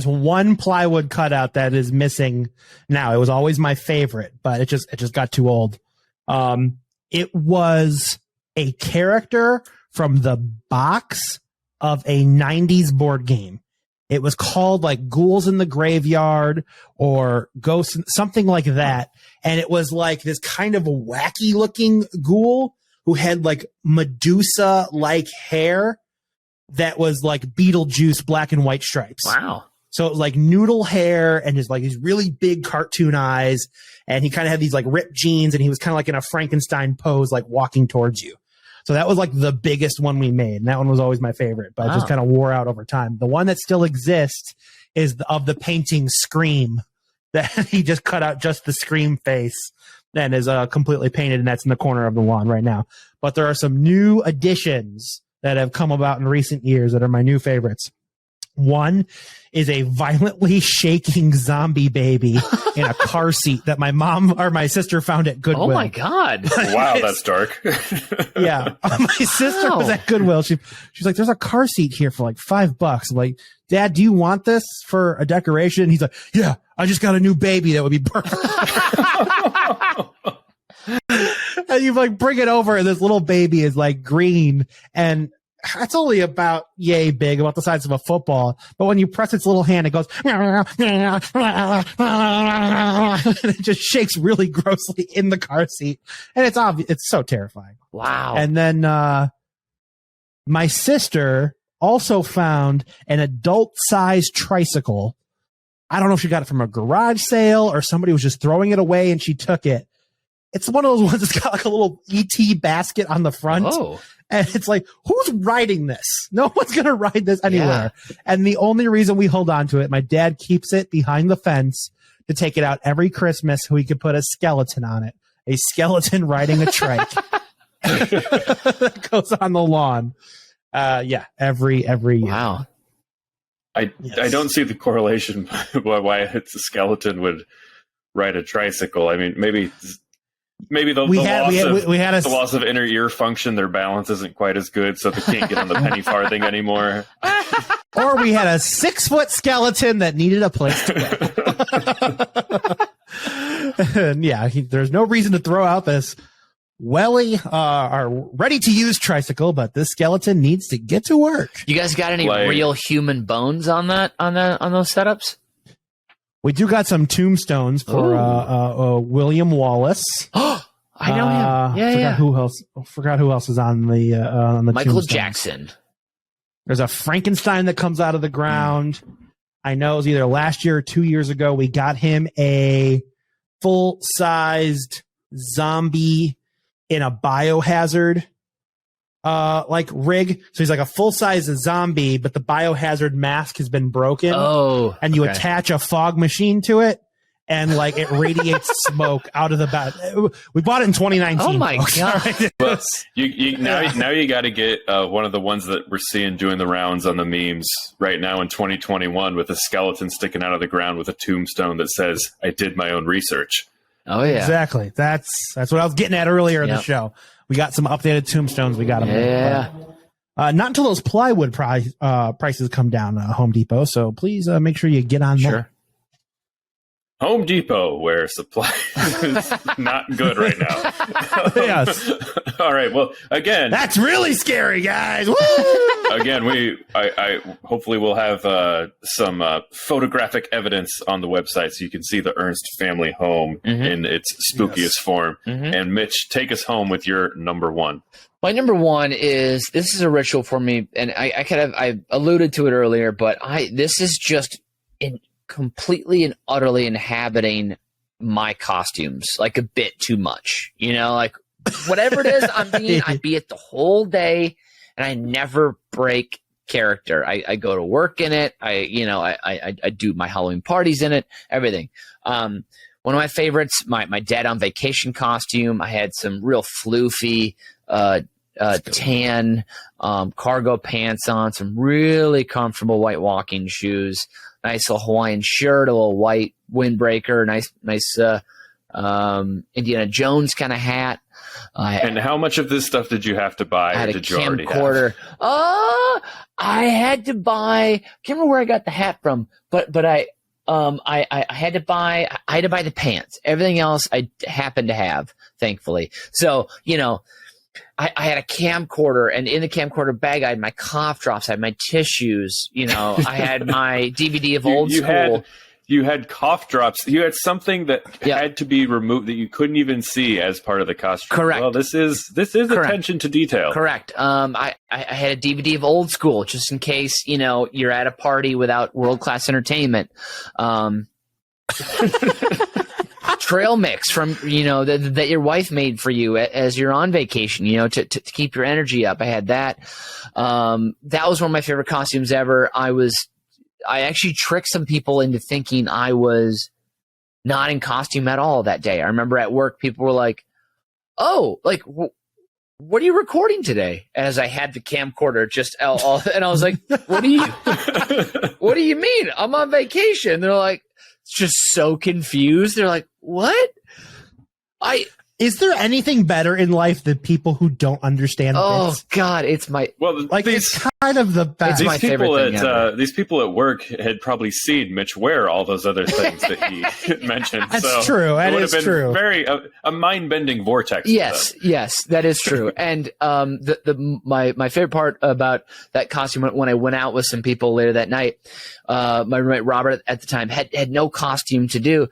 one plywood cutout that is missing now. It was always my favorite, but it just got too old. It was a character from the box of a 90s board game. It was called like Ghouls in the Graveyard or Ghosts, something like that. And it was like this kind of a wacky looking ghoul who had like Medusa like hair that was like Beetlejuice black and white stripes. Wow. So it was like noodle hair and his like these really big cartoon eyes. And he kind of had these like ripped jeans and he was kind of like in a Frankenstein pose, like walking towards you. So that was like the biggest one we made. And that one was always my favorite, but it just kind of wore out over time. The one that still exists is of the painting Scream that he just cut out just the Scream face and is completely painted. And that's in the corner of the lawn right now. But there are some new additions that have come about in recent years that are my new favorites. One is a violently shaking zombie baby in a car seat that my mom or my sister found at Goodwill. Oh my God. Wow, that's dark. Yeah. My sister was at Goodwill. She's like, there's a car seat here for like $5. I'm like, Dad, do you want this for a decoration? And he's like, yeah, I just got a new baby that would be perfect. And you like bring it over and this little baby is like green and it's only about yay big, about the size of a football. But when you press its little hand, it goes, and it just shakes really grossly in the car seat. And it's obvious. It's so terrifying. Wow. And then, my sister also found an adult sized tricycle. I don't know if she got it from a garage sale or somebody was just throwing it away and she took it. It's one of those ones that's got like a little ET basket on the front. Oh. And it's like, who's riding this? No one's going to ride this anywhere. Yeah. And the only reason we hold on to it, my dad keeps it behind the fence to take it out every Christmas so he could put a skeleton on it. A skeleton riding a trike that goes on the lawn. Yeah, every year. Wow. I don't see the correlation why a skeleton would ride a tricycle. I mean, maybe the loss of inner ear function, their balance isn't quite as good, so they can't get on the penny farthing anymore. Or we had a 6-foot skeleton that needed a place to go. And yeah, there's no reason to throw out this our ready-to-use tricycle, but this skeleton needs to get to work. You guys got any real human bones on those setups? We do got some tombstones for William Wallace. I know him. Yeah, Forgot who else is on the Michael tombstones. Jackson. There's a Frankenstein that comes out of the ground. I know it was either last year or 2 years ago. We got him a full-sized zombie in a biohazard rig. So he's like a full-size zombie, but the biohazard mask has been broken. Oh. And you attach a fog machine to it, and like it radiates smoke out of the back. We bought it in 2019. Oh my God. Well, now you got to get one of the ones that we're seeing doing the rounds on the memes right now in 2021 with a skeleton sticking out of the ground with a tombstone that says, "I did my own research." Oh yeah, exactly. That's what I was getting at earlier in the show. We got some updated tombstones. We got them. Yeah. Not until those plywood prices come down, Home Depot. So please make sure you get on there. Home Depot, where supply is not good right now. Yes. All right. Well, again, that's really scary, guys. Woo! Again, I hopefully we'll have some photographic evidence on the website so you can see the Ernst family home in its spookiest form. And Mitch, take us home with your number one. My number one is, this is a ritual for me, and I alluded to it earlier, but this is just completely and utterly inhabiting my costumes, like a bit too much, like whatever it is I'm being, I be it the whole day, and I never break character. I go to work in it. I do my Halloween parties in it, everything. One of my favorites, my Dad on Vacation costume. I had some real floofy, tan, cargo pants on, some really comfortable white walking shoes, nice little Hawaiian shirt, a little white windbreaker, nice Indiana Jones kind of hat. And how much of this stuff did you have to buy? I had or a did you already camcorder. have? I had to buy. Can't remember where I got the hat from, but I had to buy the pants. Everything else I happened to have, thankfully. So I had a camcorder, and in the camcorder bag, I had my cough drops, I had my tissues. I had my DVD of Old School. You had cough drops. You had something that had to be removed that you couldn't even see as part of the costume. Correct. Well, this is attention to detail. Correct. I had a DVD of Old School just in case you're at a party without world class entertainment. Trail mix from that your wife made for you as you're on vacation. To keep your energy up. I had that. That was one of my favorite costumes ever. I actually tricked some people into thinking I was not in costume at all that day. I remember at work, people were like, "Oh, like, what are you recording today?" As I had the camcorder and I was like, "What do you mean? I'm on vacation." They're like, just so confused. They're like, "What?" Is there anything better in life than people who don't understand Oh bits? God, it's it's kind of the best. It's my favorite thing these people at work had probably seen Mitch wear all those other things that he mentioned. That's true. That is true. Very a mind-bending vortex. Yes, that is true. And my favorite part about that costume when I went out with some people later that night, my roommate Robert at the time had no costume to do,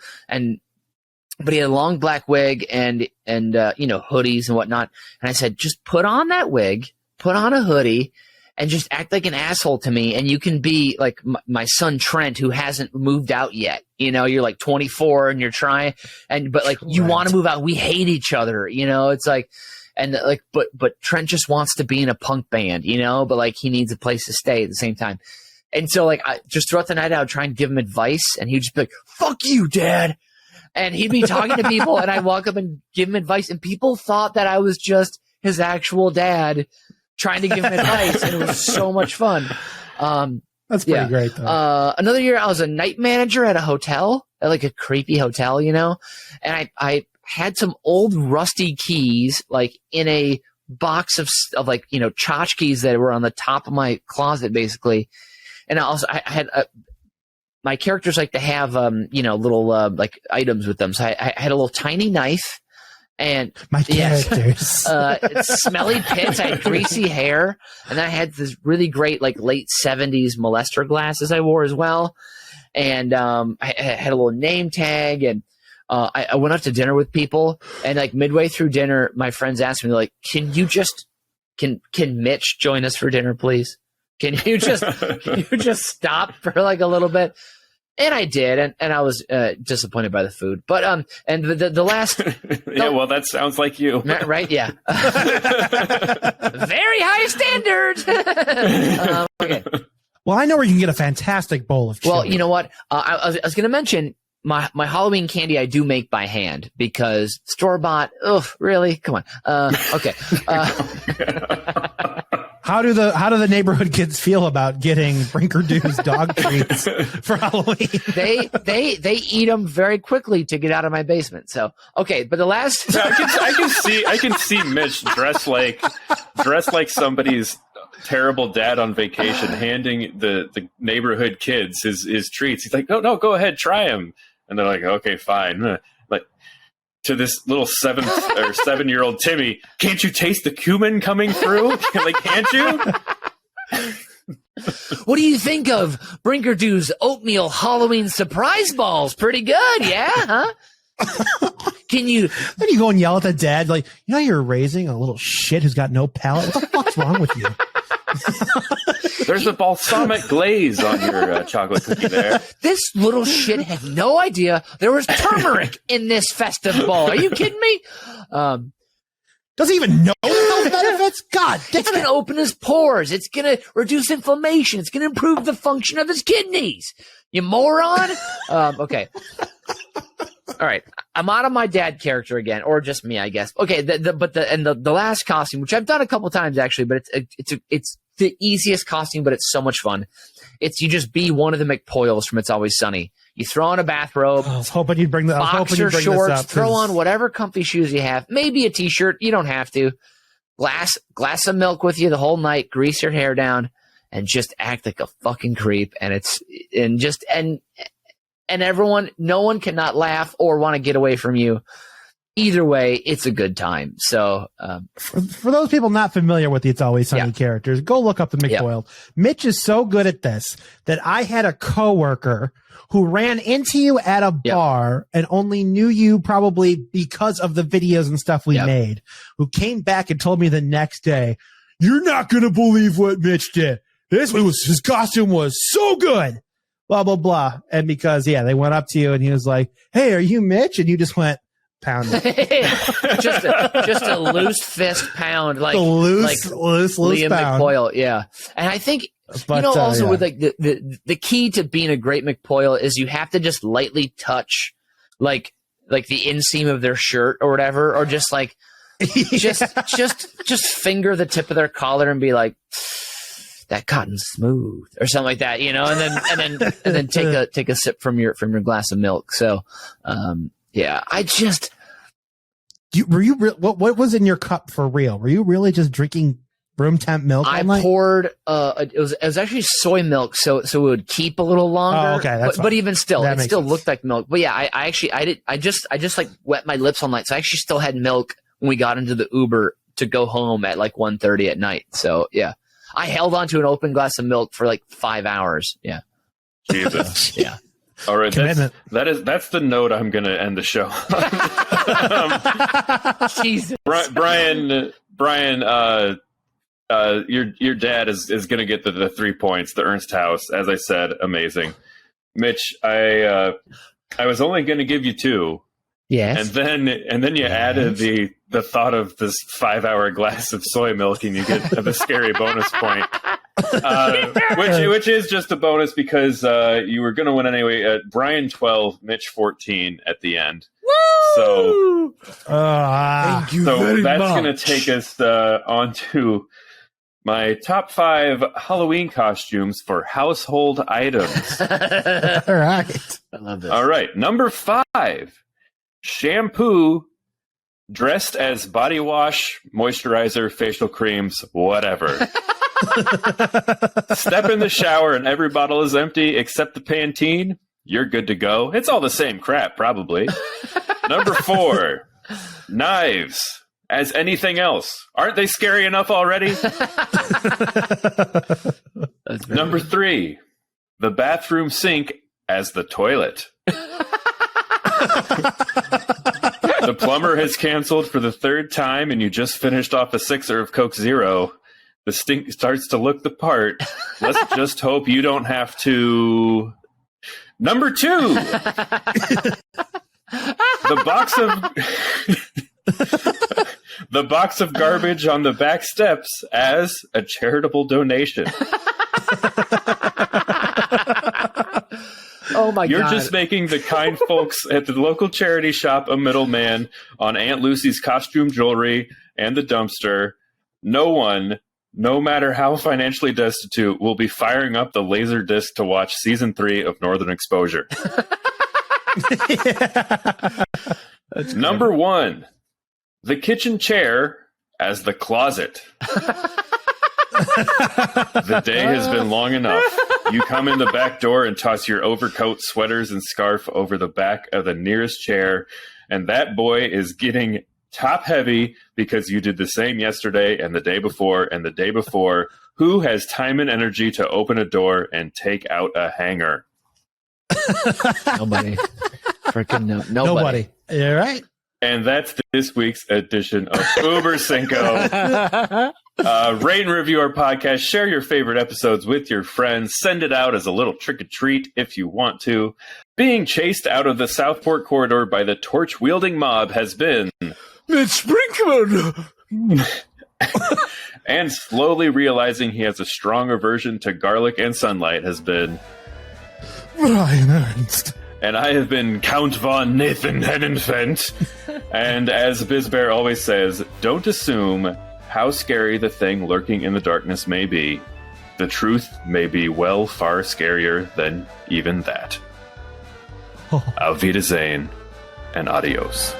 but he had a long black wig and hoodies and whatnot. And I said, just put on that wig, put on a hoodie, and just act like an asshole to me. And you can be like my son Trent, who hasn't moved out yet. You're like 24 and you're trying, but like you want to move out. We hate each other. It's like, and like, but Trent just wants to be in a punk band, but like he needs a place to stay at the same time. And so like I just throughout the night I would try and give him advice, and he'd just be like, "Fuck you, Dad." And he'd be talking to people, and I'd walk up and give him advice, and people thought that I was just his actual dad trying to give him advice, and it was so much fun. That's pretty great, though. Another year, I was a night manager at a hotel, at like a creepy hotel, and I had some old rusty keys, like in a box of like tchotchkes that were on the top of my closet, basically. And I had my characters like to have, little like items with them. So I had a little tiny knife, and my characters, smelly pits. I had greasy hair, and then I had this really great like late 70s molester glasses I wore as well. And I had a little name tag, and I went out to dinner with people, and like midway through dinner, my friends asked me like, "Can Mitch join us for dinner, please? Can you just stop for like a little bit?" And I did, and I was disappointed by the food. But and the last yeah, well, that sounds like you, right? Yeah, very high standards. Okay. Well, I know where you can get a fantastic bowl of chili. Well, you know what? I was going to mention my Halloween candy I do make by hand, because store bought. Ugh, really? Come on. Okay. How do the neighborhood kids feel about getting Brinkerdu's dog treats for Halloween? They eat them very quickly to get out of my basement. So okay, but the last I can see Mitch dressed like somebody's terrible dad on vacation, handing the neighborhood kids his treats. He's like, no, go ahead, try them, and they're like, okay, fine. Like, to this little 7-year-old Timmy, can't you taste the cumin coming through? Like, can't you? What do you think of Brinkerdu's oatmeal Halloween surprise balls? Pretty good, yeah? Huh? Can you? Then you go and yell at the dad, like, you're raising a little shit who's got no palate. What the fuck's wrong with you? There's a balsamic glaze on your chocolate cookie there. This little shit had no idea there was turmeric in this festive ball. Are you kidding me? Doesn't even know those benefits? God damn. It's going to open his pores. It's going to reduce inflammation. It's going to improve the function of his kidneys. You moron. Okay. All right. I'm out of my dad character again, or just me, I guess. Okay. The last costume, which I've done a couple times actually, but it's the easiest costume, but it's so much fun. You just be one of the McPoyles from It's Always Sunny. You throw on a bathrobe, I was hoping you'd bring boxer this shorts, up. throw on whatever comfy shoes you have, maybe a t-shirt. You don't have to. Glass of milk with you the whole night. Grease your hair down and just act like a fucking creep. And everyone, no one cannot laugh or want to get away from you. Either way, it's a good time. So, for those people not familiar with the It's Always Sunny characters, go look up the McBoyle. Mitch is so good at this that I had a coworker who ran into you at a bar and only knew you probably because of the videos and stuff we made, who came back and told me the next day, "You're not going to believe what Mitch did. His costume was so good." Blah, blah, blah. And because, they went up to you and he was like, "Hey, are you Mitch?" And you just went, pound it. just a loose fist pound, like loose Liam pound. McBoyle, And I think also with like the key to being a great McBoyle is you have to just lightly touch like the inseam of their shirt or whatever, or just like just finger the tip of their collar and be like, "That cotton's smooth," or something like that, and then take a sip from your glass of milk. So what was in your cup for real? Were you really just drinking room temp milk all night? I poured it was actually soy milk, so it would keep a little longer. Oh, okay, but even still, it still sense. looked like milk. But yeah, I just like wet my lips all night, so I actually still had milk when we got into the Uber to go home at like 1:30 at night. So yeah, I held onto an open glass of milk for like 5 hours. Yeah. Jesus. Yeah. All right, that's the note I'm going to end the show. Jesus. Brian, your dad is going to get the 3 points. The Ernst House, as I said, amazing. Mitch, I was only going to give you 2. Yes. And then you added the thought of this 5-hour glass of soy milk, and you get the scary bonus point. Which is just a bonus because you were going to win anyway. Brian 12, Mitch 14 at the end. Woo! Thank you so very that's much. going to take us on to my top 5 Halloween costumes for household items. All right. I love this. All right, number 5, shampoo dressed as body wash, moisturizer, facial creams, whatever. Step in the shower and every bottle is empty except the Pantene. You're good to go. It's all the same crap, probably. Number 4, knives as anything else. Aren't they scary enough already? Number 3, the bathroom sink as the toilet. The plumber has canceled for the 3rd time and you just finished off a 6er of Coke Zero. The stink starts to look the part. Let's just hope you don't have to. Number 2, the box of garbage on the back steps as a charitable donation. Oh my God. You're just making the kind folks at the local charity shop a middleman on Aunt Lucy's costume jewelry and the dumpster. No one, no matter how financially destitute, will be firing up the laser disc to watch season 3 of Northern Exposure. Number 1, the kitchen chair as the closet. The day has been long enough. You come in the back door and toss your overcoat, sweaters, and scarf over the back of the nearest chair, and that boy is getting top heavy because you did the same yesterday and the day before and the day before. Who has time and energy to open a door and take out a hanger? Nobody. Freaking nobody. You're right. And that's this week's edition of Uber Cinco. Rate and review our podcast. Share your favorite episodes with your friends. Send it out as a little trick-or-treat if you want to. Being chased out of the Southport corridor by the torch-wielding mob has been... Mitch Brinkman! And slowly realizing he has a strong aversion to garlic and sunlight has been... Brian Ernst. And I have been Count von Nathan Henenfent. And as Bizbear always says, don't assume how scary the thing lurking in the darkness may be. The truth may be far scarier than even that. Auf Wiedersehen and adios.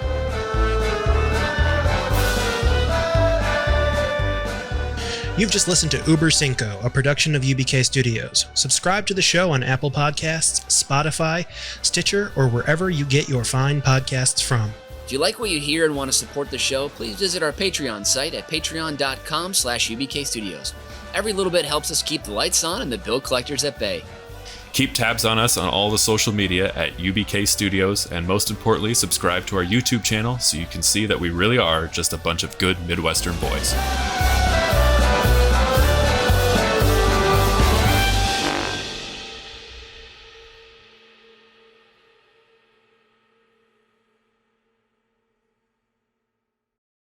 You've just listened to Über Cinco, a production of UBK Studios. Subscribe to the show on Apple Podcasts, Spotify, Stitcher, or wherever you get your fine podcasts from. If you like what you hear and want to support the show, please visit our Patreon site at patreon.com/UBKstudios. Every little bit helps us keep the lights on and the bill collectors at bay. Keep tabs on us on all the social media at UBK Studios, and most importantly, subscribe to our YouTube channel so you can see that we really are just a bunch of good Midwestern boys.